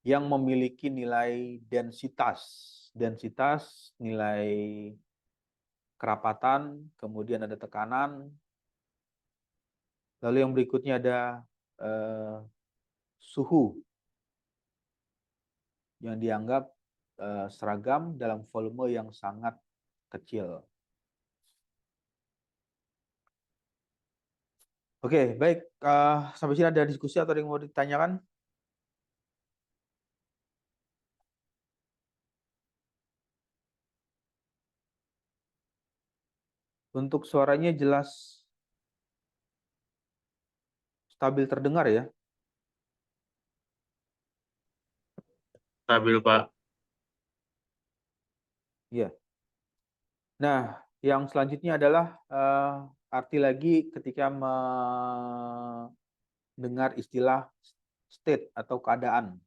yang memiliki nilai densitas. Densitas nilai kerapatan, kemudian ada tekanan. Lalu yang berikutnya ada suhu yang dianggap seragam dalam volume yang sangat kecil. Oke, baik. Sampai sini ada diskusi atau ada yang mau ditanyakan? Untuk suaranya jelas, stabil terdengar ya? Stabil, Pak. Iya. Nah, yang selanjutnya adalah arti lagi ketika mendengar istilah state atau keadaan.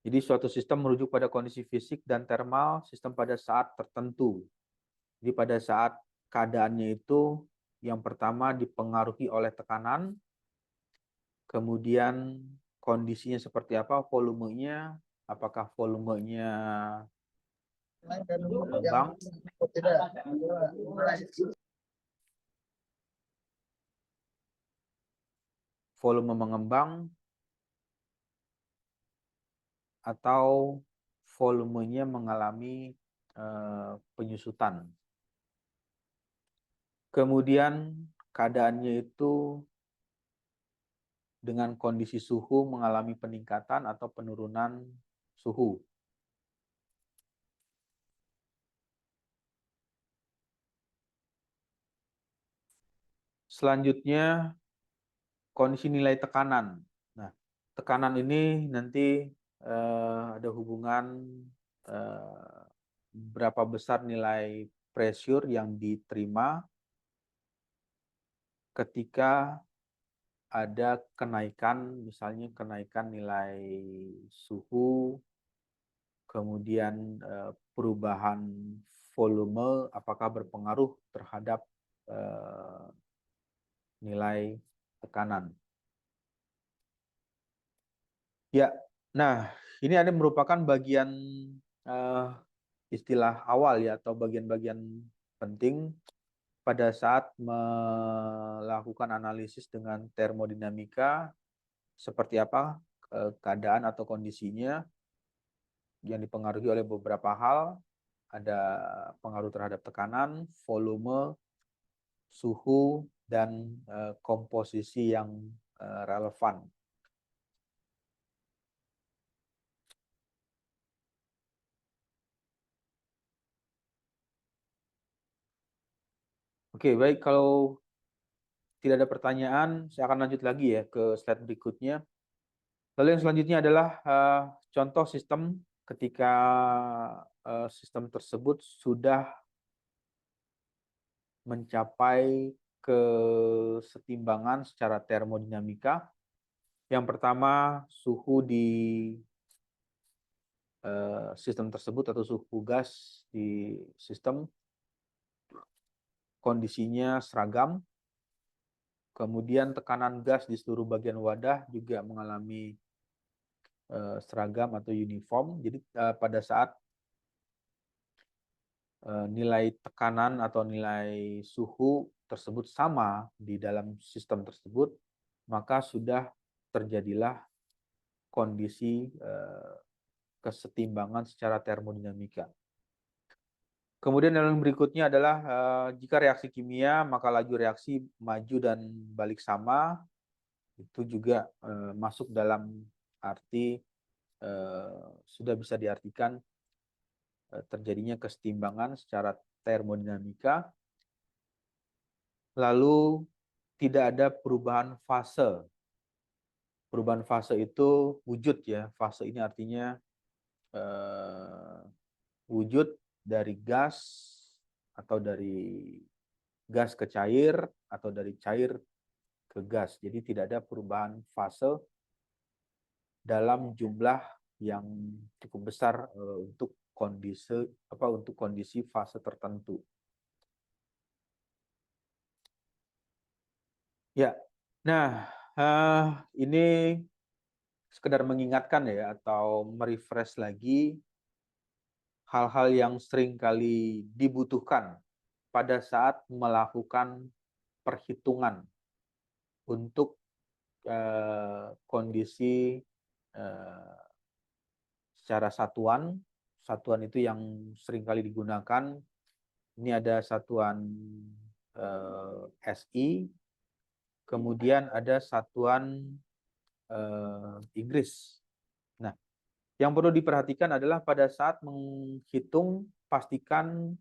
Jadi suatu sistem merujuk pada kondisi fisik dan thermal sistem pada saat tertentu. Jadi pada saat keadaannya itu yang pertama dipengaruhi oleh tekanan, kemudian kondisinya seperti apa, volumenya, apakah volumenya mengembang, volume mengembang, atau volumenya mengalami penyusutan. Kemudian keadaannya itu dengan kondisi suhu mengalami peningkatan atau penurunan suhu. Selanjutnya kondisi nilai tekanan. Nah, tekanan ini nanti ada hubungan berapa besar nilai pressure yang diterima ketika ada kenaikan, misalnya kenaikan nilai suhu, kemudian perubahan volume, apakah berpengaruh terhadap nilai tekanan. Ya, nah ini ada merupakan bagian istilah awal ya, atau bagian-bagian penting pada saat melakukan analisis dengan termodinamika, seperti apa keadaan atau kondisinya yang dipengaruhi oleh beberapa hal. Ada pengaruh terhadap tekanan, volume, suhu, dan komposisi yang relevan. Oke, baik. Kalau tidak ada pertanyaan, saya akan lanjut lagi ya ke slide berikutnya. Lalu yang selanjutnya adalah contoh sistem ketika sistem tersebut sudah mencapai kesetimbangan secara termodinamika. Yang pertama, suhu di sistem tersebut atau suhu gas di sistem kondisinya seragam. Kemudian tekanan gas di seluruh bagian wadah juga mengalami seragam atau uniform. Jadi pada saat nilai tekanan atau nilai suhu tersebut sama di dalam sistem tersebut, maka sudah terjadilah kondisi kesetimbangan secara termodinamika. Kemudian yang berikutnya adalah jika reaksi kimia, maka laju reaksi maju dan balik sama. Itu juga masuk dalam arti sudah bisa diartikan terjadinya kesetimbangan secara termodinamika. Lalu tidak ada perubahan fase. Perubahan fase itu wujud ya. Fase ini artinya wujud dari gas atau dari gas ke cair atau dari cair ke gas. Jadi tidak ada perubahan fase dalam jumlah yang cukup besar untuk kondisi fase tertentu. Ya, nah ini sekedar mengingatkan ya atau merefresh lagi hal-hal yang sering kali dibutuhkan pada saat melakukan perhitungan untuk kondisi secara satuan. Satuan itu yang sering kali digunakan. Ini ada satuan SI, kemudian ada satuan Inggris. Nah, yang perlu diperhatikan adalah pada saat menghitung, pastikan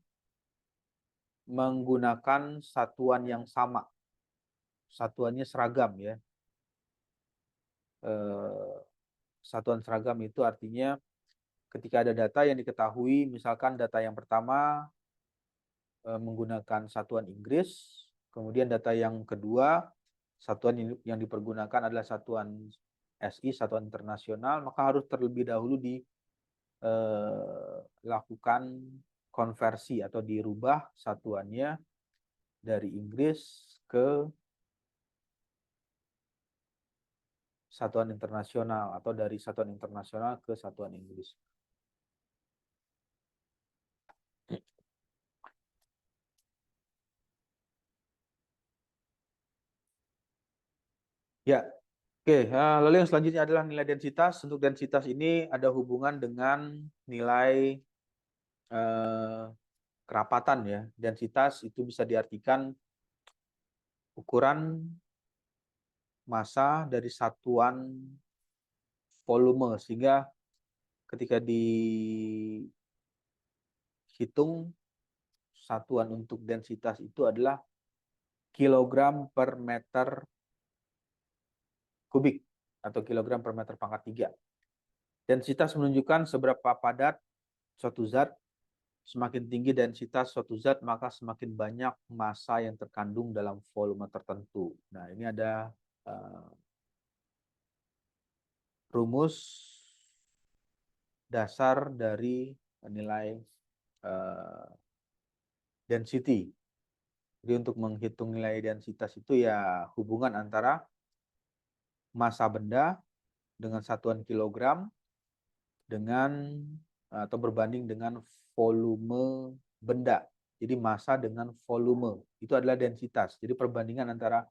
menggunakan satuan yang sama. Satuannya seragam ya. Satuan seragam itu artinya ketika ada data yang diketahui, misalkan data yang pertama menggunakan satuan Inggris, kemudian data yang kedua, satuan yang dipergunakan adalah satuan SI, satuan internasional, maka harus terlebih dahulu dilakukan konversi atau dirubah satuannya dari Inggris ke satuan internasional atau dari satuan internasional ke satuan Inggris. Ya, oke. Lalu yang selanjutnya adalah nilai densitas. Untuk densitas ini ada hubungan dengan nilai kerapatan ya. Densitas itu bisa diartikan ukuran massa dari satuan volume, sehingga ketika dihitung satuan untuk densitas itu adalah kilogram per meter kubik atau kilogram per meter pangkat 3. Densitas menunjukkan seberapa padat suatu zat. Semakin tinggi densitas suatu zat, maka semakin banyak massa yang terkandung dalam volume tertentu. Nah, ini ada rumus dasar dari nilai density. Jadi untuk menghitung nilai densitas itu ya hubungan antara massa benda dengan satuan kilogram dengan atau berbanding dengan volume benda. Jadi massa dengan volume itu adalah densitas. Jadi perbandingan antara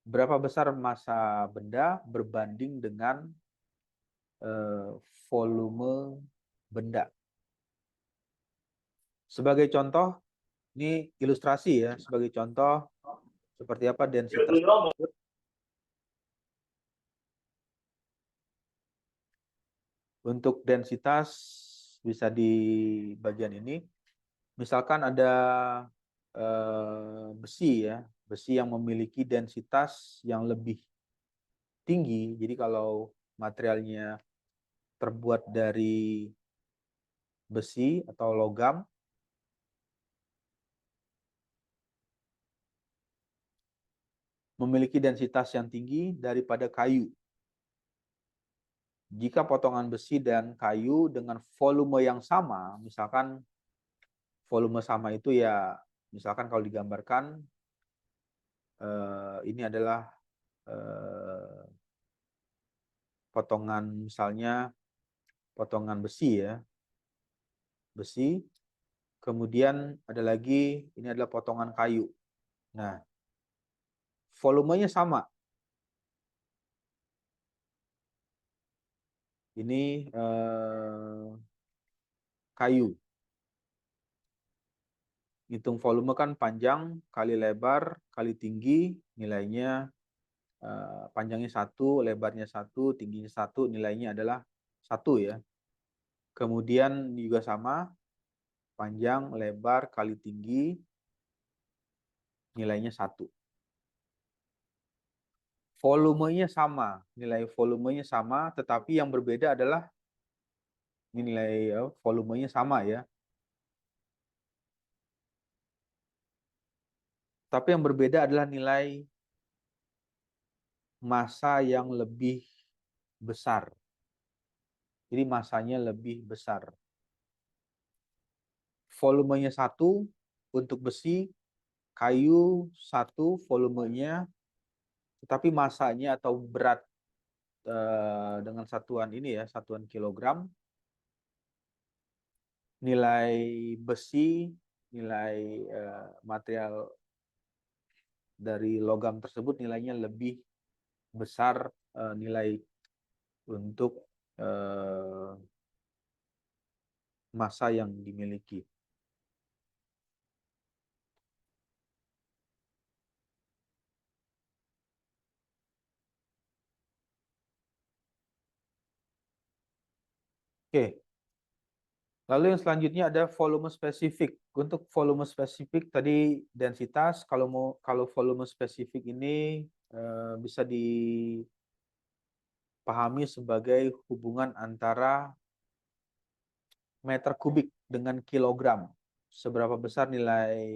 berapa besar massa benda berbanding dengan volume benda. Sebagai contoh, Ini ilustrasi ya, sebagai contoh seperti apa densitas. Untuk densitas bisa di bagian ini. Misalkan ada besi ya, besi yang memiliki densitas yang lebih tinggi. Jadi kalau materialnya terbuat dari besi atau logam, memiliki densitas yang tinggi daripada kayu. Jika potongan besi dan kayu dengan volume yang sama, misalkan volume sama itu ya, misalkan kalau digambarkan, ini adalah potongan, misalnya potongan besi ya, besi, kemudian ada lagi, ini adalah potongan kayu. Nah, volumenya sama. Ini kayu. Hitung volume kan panjang kali lebar kali tinggi, nilainya panjangnya 1, lebarnya 1, tingginya 1, nilainya adalah 1 ya. Kemudian juga sama, panjang, lebar kali tinggi, nilainya 1. Volumenya sama, nilai volumenya sama, tetapi yang berbeda adalah nilai volumenya sama ya. Tapi yang berbeda adalah nilai massa yang lebih besar. Jadi massanya lebih besar. Volumenya 1 untuk besi, kayu 1 volumenya, tetapi massanya atau berat dengan satuan ini ya, satuan kilogram, nilai besi, nilai material dari logam tersebut nilainya lebih besar nilai untuk massa yang dimiliki. Oke. Lalu yang selanjutnya ada volume spesifik. Untuk volume spesifik tadi densitas, kalau volume spesifik ini bisa dipahami sebagai hubungan antara meter kubik dengan kilogram. Seberapa besar nilai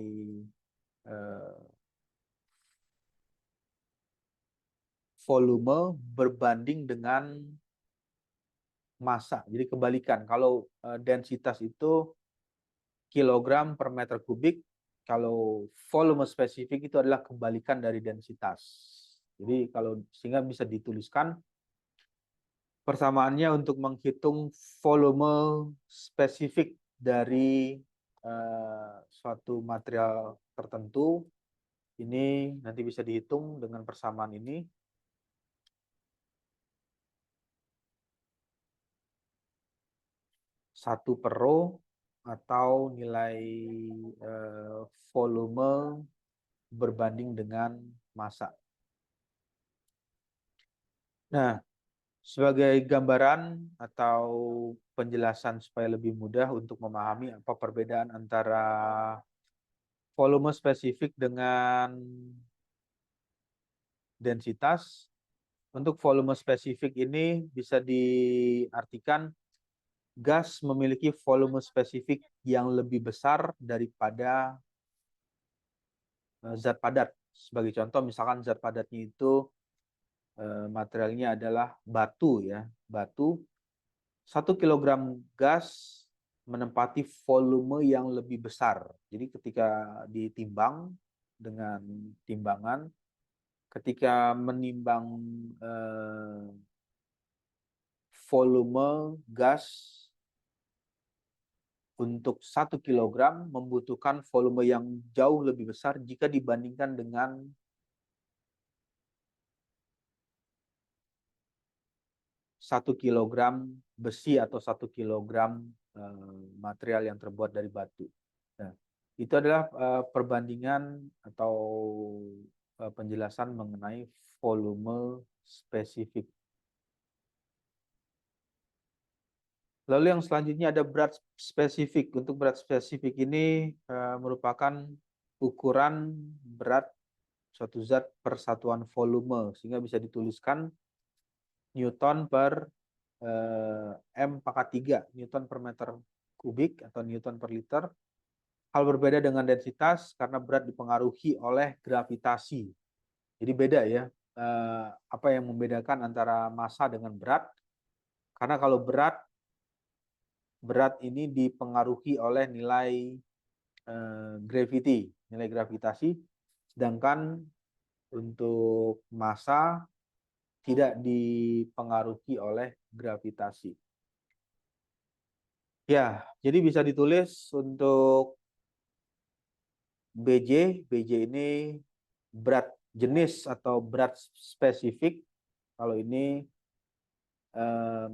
volume berbanding dengan massa. Jadi kebalikan. Kalau densitas itu kilogram per meter kubik, kalau volume spesifik itu adalah kebalikan dari densitas. Jadi kalau sehingga bisa dituliskan persamaannya untuk menghitung volume spesifik dari suatu material tertentu. Ini nanti bisa dihitung dengan persamaan ini. Satu per rho atau nilai volume berbanding dengan massa. Nah, sebagai gambaran atau penjelasan supaya lebih mudah untuk memahami apa perbedaan antara volume spesifik dengan densitas. Untuk volume spesifik ini bisa diartikan gas memiliki volume spesifik yang lebih besar daripada zat padat. Sebagai contoh, misalkan zat padatnya itu materialnya adalah batu ya, batu. 1 kilogram gas menempati volume yang lebih besar. Jadi ketika ditimbang dengan timbangan, ketika menimbang volume gas untuk 1 kilogram membutuhkan volume yang jauh lebih besar jika dibandingkan dengan 1 kilogram besi atau 1 kilogram material yang terbuat dari batu. Nah, itu adalah perbandingan atau penjelasan mengenai volume spesifik. Lalu yang selanjutnya ada berat spesifik. Untuk berat spesifik ini merupakan ukuran berat suatu zat per satuan volume, sehingga bisa dituliskan Newton per M pangkat 3, Newton per meter kubik atau Newton per liter. Hal berbeda dengan densitas karena berat dipengaruhi oleh gravitasi. Jadi beda ya, apa yang membedakan antara massa dengan berat. Karena kalau berat ini dipengaruhi oleh nilai gravity, nilai gravitasi, sedangkan untuk massa tidak dipengaruhi oleh gravitasi. Ya, jadi bisa ditulis untuk BJ ini berat jenis atau berat spesifik. Kalau ini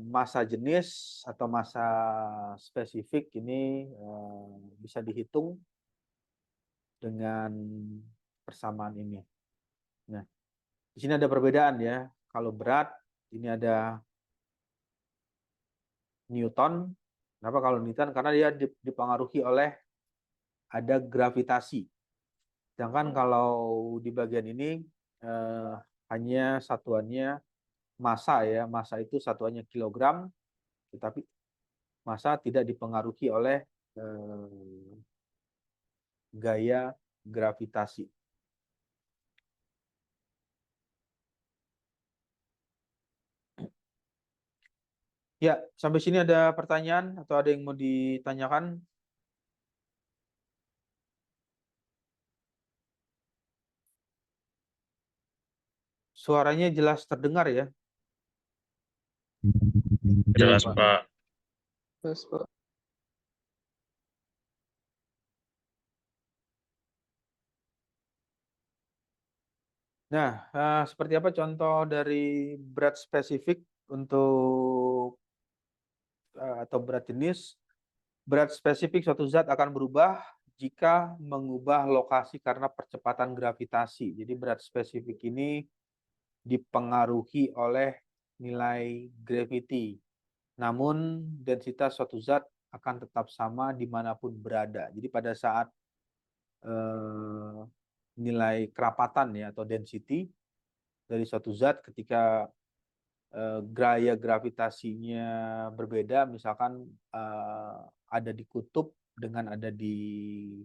massa jenis atau massa spesifik ini bisa dihitung dengan persamaan ini. Nah, di sini ada perbedaan ya. Kalau berat ini ada Newton. Kenapa kalau Newton? Karena dia dipengaruhi oleh ada gravitasi. Sedangkan kalau di bagian ini hanya satuannya massa ya. Massa itu satuannya kilogram, tetapi massa tidak dipengaruhi oleh gaya gravitasi. Ya, sampai sini ada pertanyaan atau ada yang mau ditanyakan? Suaranya jelas terdengar ya? Jelas, Pak. Pak. Terus, Pak. Nah, seperti apa contoh dari berat spesifik untuk atau berat jenis? Berat spesifik suatu zat akan berubah jika mengubah lokasi karena percepatan gravitasi. Jadi berat spesifik ini dipengaruhi oleh nilai gravity. Namun densitas suatu zat akan tetap sama dimanapun berada. Jadi pada saat nilai kerapatan ya atau density dari suatu zat ketika gaya gravitasinya berbeda, misalkan ada di kutub dengan ada di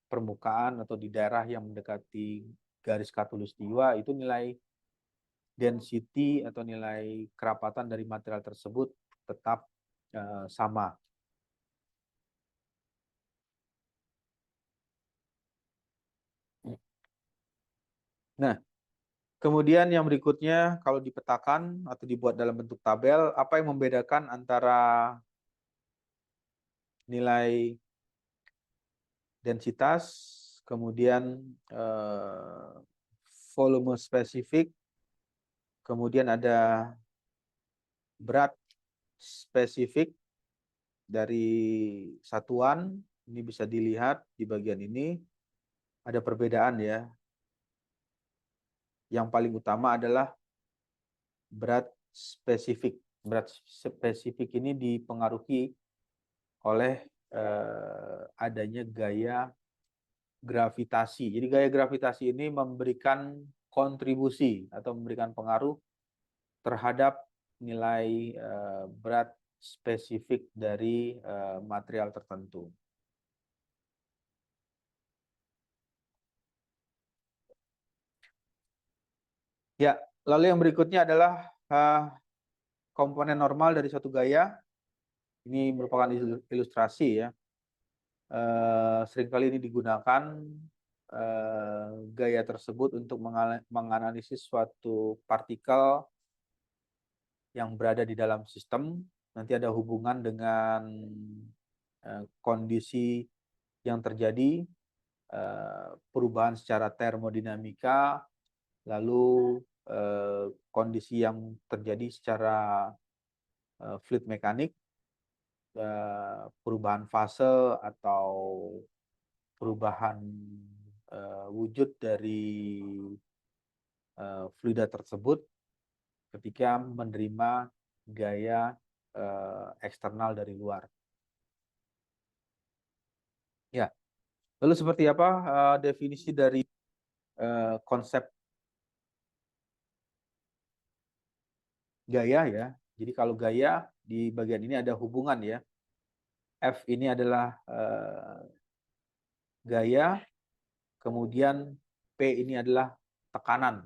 permukaan atau di daerah yang mendekati garis khatulistiwa, itu nilai density atau nilai kerapatan dari material tersebut tetap sama. Nah, kemudian yang berikutnya kalau dipetakan atau dibuat dalam bentuk tabel, apa yang membedakan antara nilai densitas, kemudian volume spesifik, kemudian ada berat spesifik dari satuan. Ini bisa dilihat di bagian ini ada perbedaan ya. Yang paling utama adalah berat spesifik. Berat spesifik ini dipengaruhi oleh adanya gaya gravitasi. Jadi gaya gravitasi ini memberikan kontribusi atau memberikan pengaruh terhadap nilai berat spesifik dari material tertentu. Ya, lalu yang berikutnya adalah komponen normal dari suatu gaya. Ini merupakan ilustrasi ya. Seringkali ini digunakan gaya tersebut untuk menganalisis suatu partikel yang berada di dalam sistem. Nanti ada hubungan dengan kondisi yang terjadi, perubahan secara termodinamika, lalu kondisi yang terjadi secara fluid mekanik, perubahan fase atau perubahan wujud dari fluida tersebut ketika menerima gaya eksternal dari luar. Ya, lalu seperti apa definisi dari konsep gaya ya? Jadi kalau gaya di bagian ini ada hubungan ya. F ini adalah gaya, kemudian P ini adalah tekanan.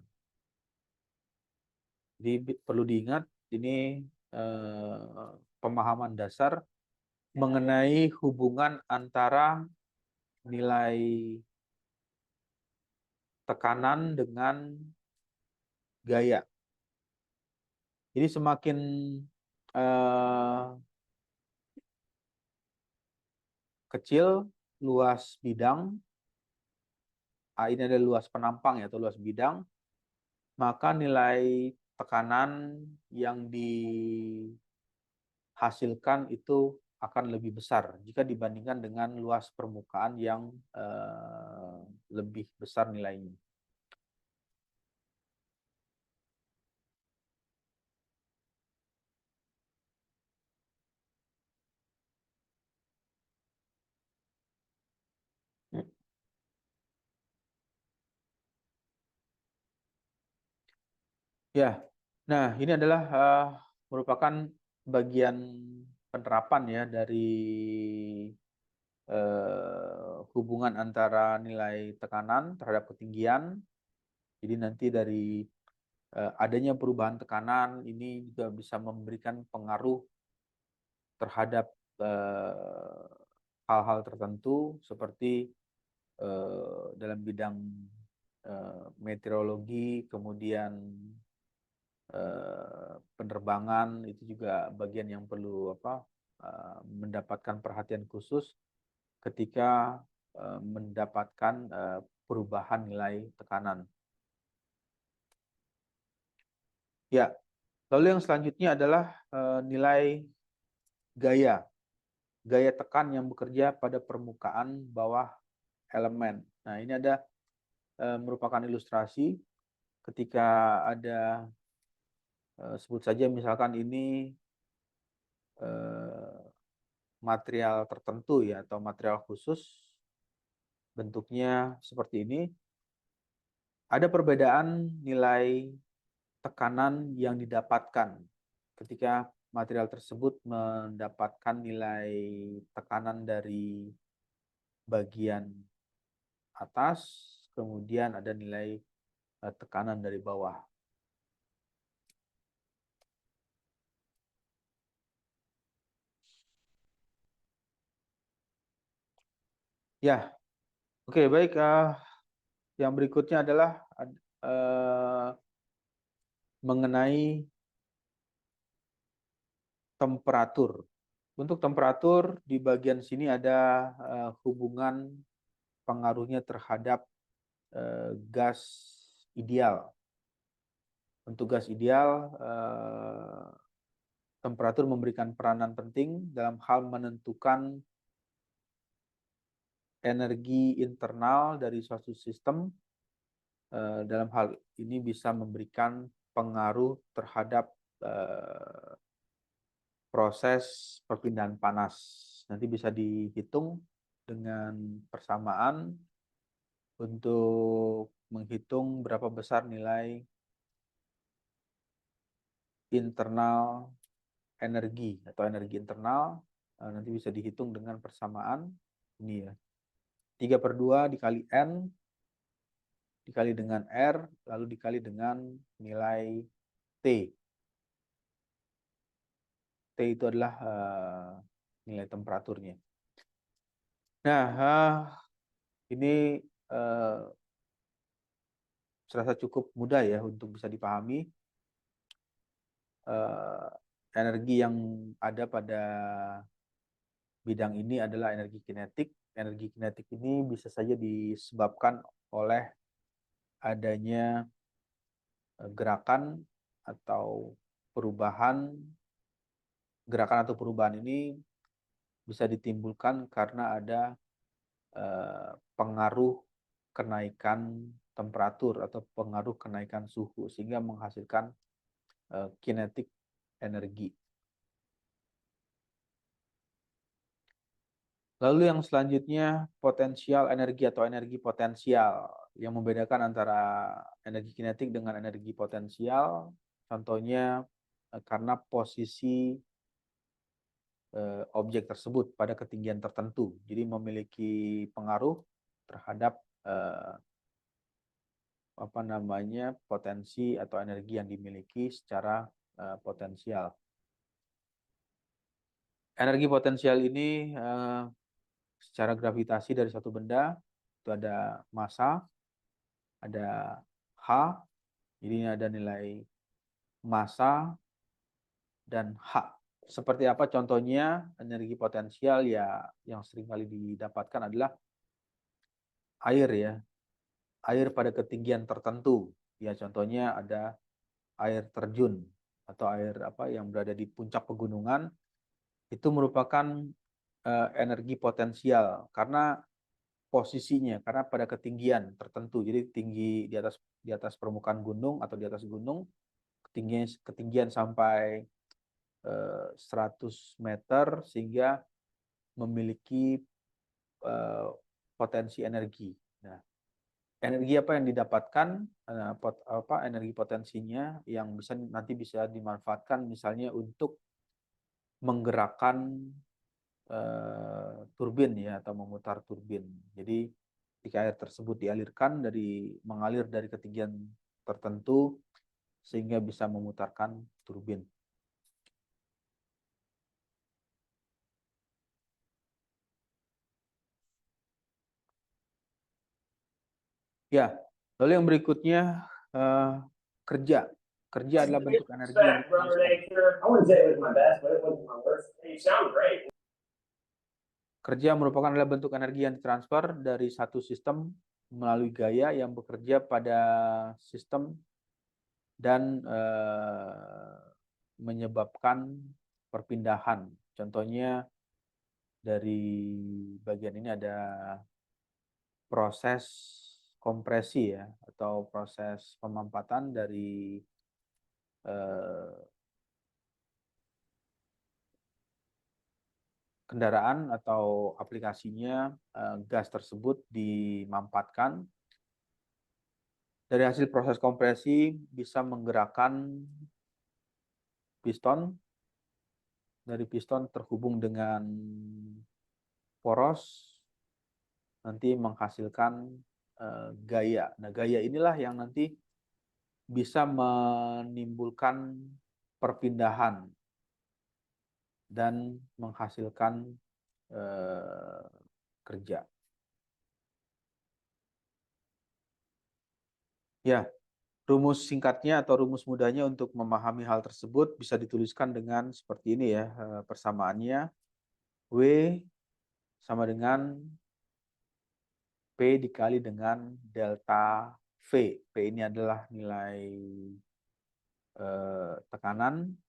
Jadi perlu diingat ini pemahaman dasar mengenai hubungan antara nilai tekanan dengan gaya. Jadi semakin kecil luas bidang, ini ada luas penampang ya atau luas bidang, maka nilai tekanan yang dihasilkan itu akan lebih besar jika dibandingkan dengan luas permukaan yang lebih besar nilainya. Ya, nah ini adalah merupakan bagian penerapan ya dari hubungan antara nilai tekanan terhadap ketinggian. Jadi nanti dari adanya perubahan tekanan ini juga bisa memberikan pengaruh terhadap hal-hal tertentu seperti dalam bidang meteorologi, kemudian penerbangan itu juga bagian yang perlu mendapatkan perhatian khusus ketika mendapatkan perubahan nilai tekanan. Ya, lalu yang selanjutnya adalah nilai gaya. Gaya tekan yang bekerja pada permukaan bawah elemen. Nah, ini ada merupakan ilustrasi ketika ada sebut saja misalkan ini material tertentu ya atau material khusus bentuknya seperti ini. Ada perbedaan nilai tekanan yang didapatkan ketika material tersebut mendapatkan nilai tekanan dari bagian atas, kemudian ada nilai tekanan dari bawah. Ya, oke baik. Yang berikutnya adalah mengenai temperatur. Untuk temperatur di bagian sini ada hubungan pengaruhnya terhadap gas ideal. Untuk gas ideal, temperatur memberikan peranan penting dalam hal menentukan energi internal dari suatu sistem. Dalam hal ini bisa memberikan pengaruh terhadap proses perpindahan panas. Nanti bisa dihitung dengan persamaan untuk menghitung berapa besar nilai internal energi atau energi internal. Nanti bisa dihitung dengan persamaan ini ya. 3/2 dikali N dikali dengan R lalu dikali dengan nilai T. T itu adalah nilai temperaturnya. Nah, ini serasa cukup mudah ya untuk bisa dipahami. Energi yang ada pada bidang ini adalah energi kinetik. Energi kinetik ini bisa saja disebabkan oleh adanya gerakan atau perubahan. Gerakan atau perubahan ini bisa ditimbulkan karena ada pengaruh kenaikan temperatur atau pengaruh kenaikan suhu sehingga menghasilkan kinetik energi. Lalu yang selanjutnya potensial energi atau energi potensial. Yang membedakan antara energi kinetik dengan energi potensial, contohnya karena posisi objek tersebut pada ketinggian tertentu. Jadi memiliki pengaruh terhadap potensi atau energi yang dimiliki secara potensial. Energi potensial ini secara gravitasi dari satu benda itu ada massa, ada H, jadi ini ada nilai massa dan H. Seperti apa contohnya energi potensial ya yang sering kali didapatkan adalah air ya. Air pada ketinggian tertentu. Ya contohnya ada air terjun atau air yang berada di puncak pegunungan itu merupakan energi potensial karena posisinya karena pada ketinggian tertentu. Jadi tinggi di atas permukaan gunung atau di atas gunung ketinggian sampai 100 meter sehingga memiliki potensi energi. Nah, energi apa yang didapatkan, energi potensinya yang nanti bisa dimanfaatkan misalnya untuk menggerakkan turbin ya atau memutar turbin. Jadi jika air tersebut mengalir dari ketinggian tertentu sehingga bisa memutarkan turbin. Ya, lalu yang berikutnya kerja. Kerja adalah bentuk energi yang ditransfer. Kerja merupakan adalah bentuk energi yang ditransfer dari satu sistem melalui gaya yang bekerja pada sistem dan menyebabkan perpindahan. Contohnya dari bagian ini ada proses kompresi ya atau proses pemampatan dari kendaraan atau aplikasinya gas tersebut dimampatkan. Dari hasil proses kompresi bisa menggerakkan piston. Dari piston terhubung dengan poros nanti menghasilkan gaya. Nah, gaya inilah yang nanti bisa menimbulkan perpindahan dan menghasilkan kerja. Ya, rumus singkatnya atau rumus mudahnya untuk memahami hal tersebut bisa dituliskan dengan seperti ini ya persamaannya. W sama dengan P dikali dengan delta V. P ini adalah nilai tekanan.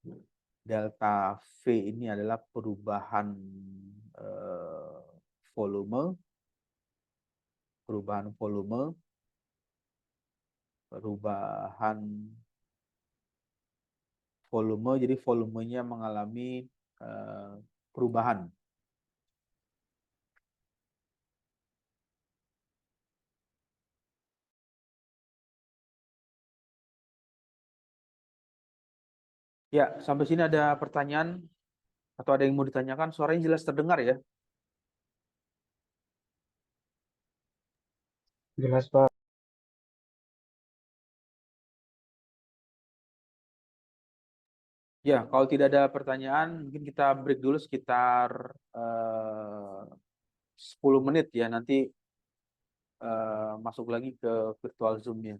Delta V ini adalah perubahan volume. Perubahan volume, jadi volumenya mengalami perubahan. Ya, sampai sini ada pertanyaan atau ada yang mau ditanyakan? Suaranya jelas terdengar ya? Jelas, Pak. Ya, kalau tidak ada pertanyaan, mungkin kita break dulu sekitar 10 menit ya. Nanti masuk lagi ke virtual Zoom-nya.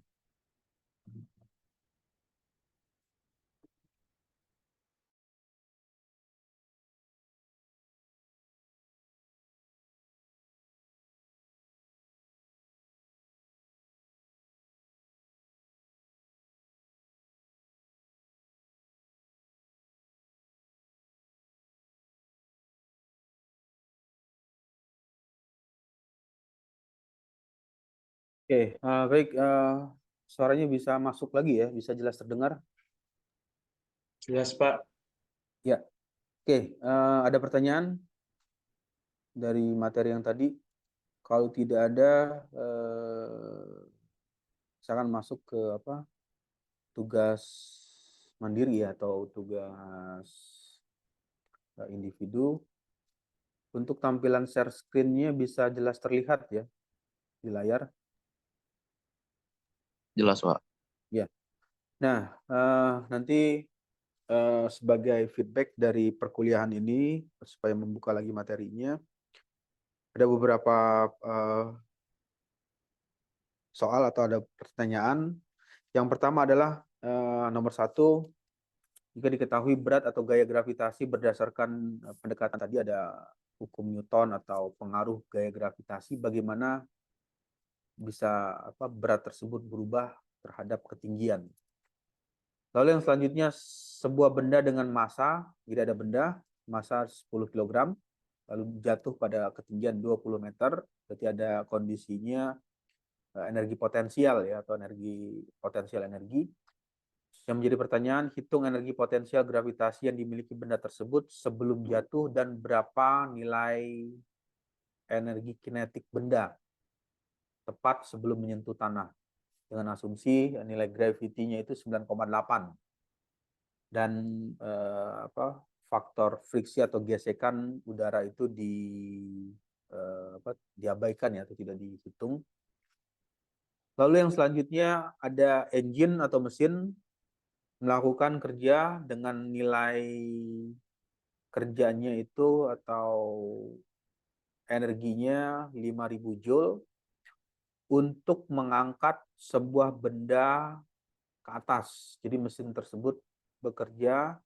Oke, baik. Suaranya bisa masuk lagi ya, bisa jelas terdengar. Jelas, Pak. Ya, oke. Ada pertanyaan dari materi yang tadi? Kalau tidak ada, silakan masuk ke apa? Tugas mandiri ya, atau tugas individu. Untuk tampilan share screen-nya bisa jelas terlihat ya di layar. Jelas, Pak. Ya. Nah, nanti sebagai feedback dari perkuliahan ini supaya membuka lagi materinya, ada beberapa soal atau ada pertanyaan. Yang pertama adalah nomor 1, jika diketahui berat atau gaya gravitasi berdasarkan pendekatan tadi, ada hukum Newton atau pengaruh gaya gravitasi, bagaimana bisa berat tersebut berubah terhadap ketinggian. Lalu yang selanjutnya, sebuah benda dengan massa, tidak ada benda, massa 10 kg, lalu jatuh pada ketinggian 20 meter, berarti ada kondisinya energi potensial ya, atau potensial energi. Yang menjadi pertanyaan, hitung energi potensial gravitasi yang dimiliki benda tersebut sebelum jatuh dan berapa nilai energi kinetik benda tepat sebelum menyentuh tanah. Dengan asumsi nilai gravity-nya itu 9,8. Dan faktor friksi atau gesekan udara itu diabaikan ya, atau tidak dihitung. Lalu yang selanjutnya ada engine atau mesin melakukan kerja dengan nilai kerjanya itu atau energinya 5.000 Joule untuk mengangkat sebuah benda ke atas. Jadi mesin tersebut bekerja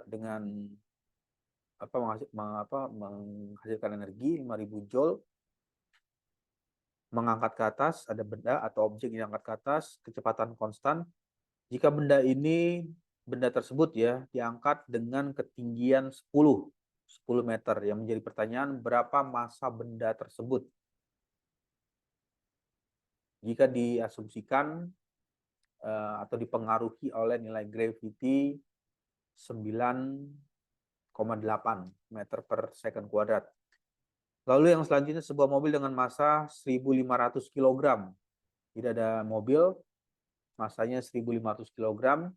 dengan menghasilkan energi 5.000 Joule, mengangkat ke atas, ada benda atau objek yang diangkat ke atas, kecepatan konstan. Jika benda tersebut ya diangkat dengan ketinggian 10 meter, yang menjadi pertanyaan, berapa massa benda tersebut? Jika diasumsikan atau dipengaruhi oleh nilai gravity 9,8 meter per second kuadrat. Lalu yang selanjutnya, sebuah mobil dengan massa 1.500 kg. Tidak ada mobil, massanya 1.500 kg.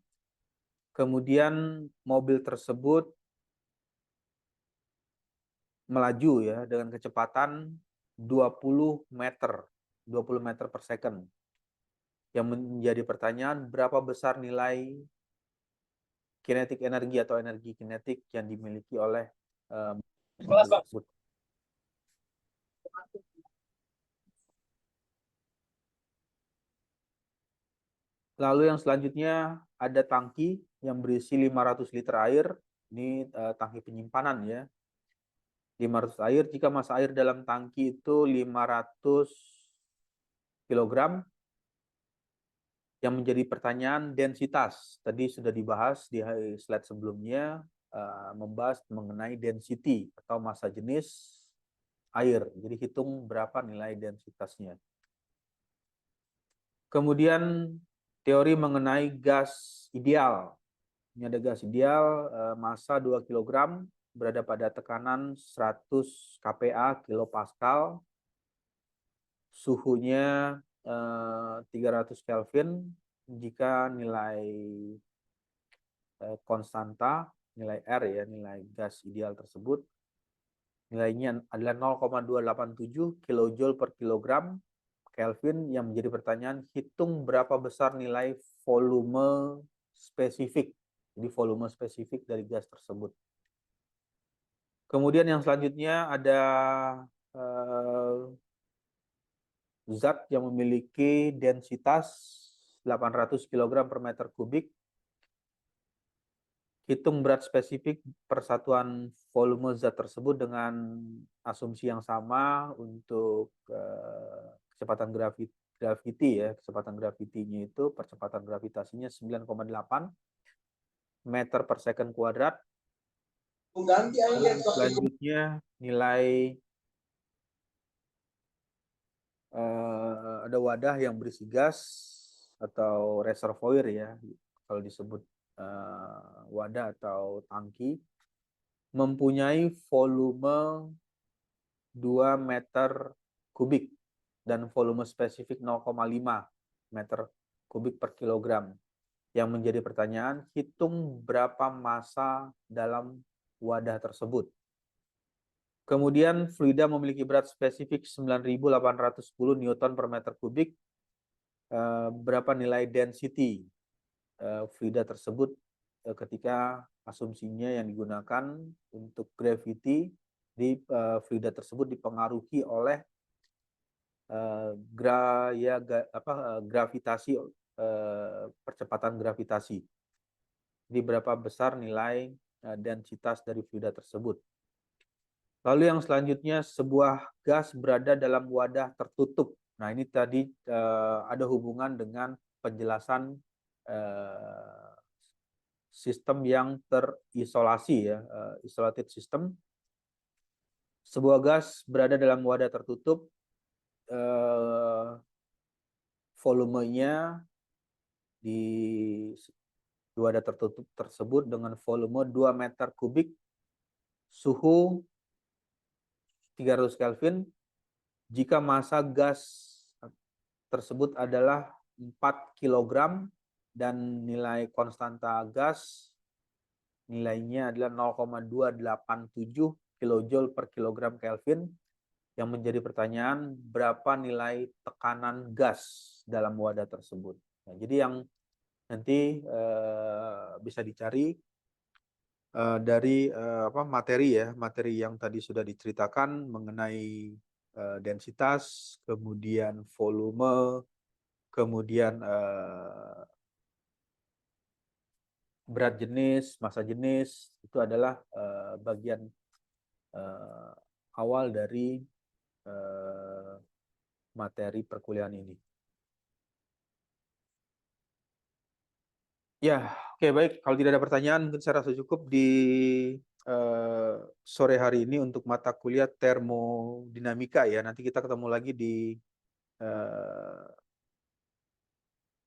Kemudian mobil tersebut melaju ya dengan kecepatan 20 meter per second. Yang menjadi pertanyaan, berapa besar nilai kinetik energi atau energi kinetik yang dimiliki oleh mobil tersebut. Lalu yang selanjutnya ada tangki yang berisi 500 liter air. Ini tangki penyimpanan ya. 500 air, jika massa air dalam tangki itu 500 kg. Yang menjadi pertanyaan, densitas. Tadi sudah dibahas di slide sebelumnya, membahas mengenai density atau massa jenis air. Jadi hitung berapa nilai densitasnya. Kemudian teori mengenai gas ideal. Ini ada gas ideal, massa 2 kg, berada pada tekanan 100 kPa kilopascal, suhunya 300 Kelvin. Jika nilai konstanta, nilai R ya, nilai gas ideal tersebut, nilainya adalah 0,287 kJ per kilogram Kelvin. Yang menjadi pertanyaan, hitung berapa besar nilai volume spesifik. Jadi volume spesifik dari gas tersebut. Kemudian yang selanjutnya ada zat yang memiliki densitas 800 kg per meter kubik. Hitung berat spesifik persatuan volume zat tersebut dengan asumsi yang sama untuk kecepatan gravity ya. Kecepatan gravity-nya itu, percepatan gravitasinya 9,8 meter per second kuadrat. Selanjutnya nilai ada wadah yang berisi gas atau reservoir ya, kalau disebut wadah atau tangki, mempunyai volume 2 meter kubik dan volume spesifik 0,5 meter kubik per kilogram. Yang menjadi pertanyaan, hitung berapa massa dalam wadah tersebut. Kemudian fluida memiliki berat spesifik 9.810 Newton per meter kubik. Berapa nilai density fluida tersebut ketika asumsinya yang digunakan untuk gravity di fluida tersebut dipengaruhi oleh gravitasi, percepatan gravitasi. Jadi berapa besar nilai densitas dari fluida tersebut. Lalu yang selanjutnya, sebuah gas berada dalam wadah tertutup. Nah, ini tadi ada hubungan dengan penjelasan sistem yang terisolasi ya, isolated system. Sebuah gas berada dalam wadah tertutup, volumenya di wadah tertutup tersebut dengan volume 2 meter kubik, suhu 300 Kelvin, jika massa gas tersebut adalah 4 kg dan nilai konstanta gas nilainya adalah 0,287 kJ per kilogram Kelvin. Yang menjadi pertanyaan, berapa nilai tekanan gas dalam wadah tersebut. Nah, jadi yang nanti bisa dicari dari materi yang tadi sudah diceritakan mengenai densitas, kemudian volume, kemudian berat jenis, massa jenis, itu adalah bagian awal dari materi perkuliahan ini. Ya, oke, baik. Kalau tidak ada pertanyaan, mungkin saya rasa cukup di sore hari ini untuk mata kuliah termodinamika ya. Nanti kita ketemu lagi di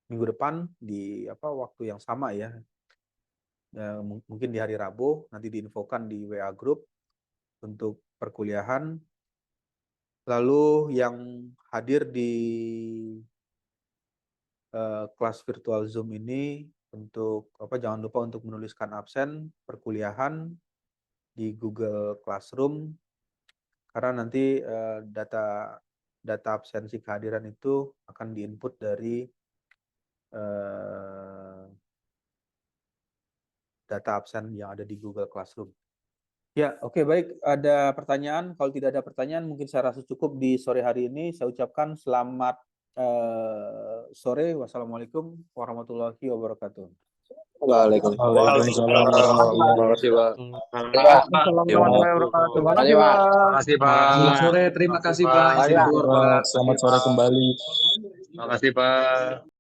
minggu depan di waktu yang sama ya. Mungkin di hari Rabu, nanti diinfokan di WA Group untuk perkuliahan. Lalu yang hadir di kelas virtual Zoom ini, untuk jangan lupa untuk menuliskan absen perkuliahan di Google Classroom, karena nanti data absensi kehadiran itu akan diinput dari data absen yang ada di Google Classroom. Ya, oke, baik. Ada pertanyaan? Kalau tidak ada pertanyaan, mungkin saya rasa cukup di sore hari ini. Saya ucapkan selamat sore. Wassalamualaikum warahmatullahi wabarakatuh. Waalaikumsalam. Terima kasih, Pak. Terima kasih, Pak. Selamat sore, terima kasih, Pak. Selamat sore kembali. Terima kasih, Pak.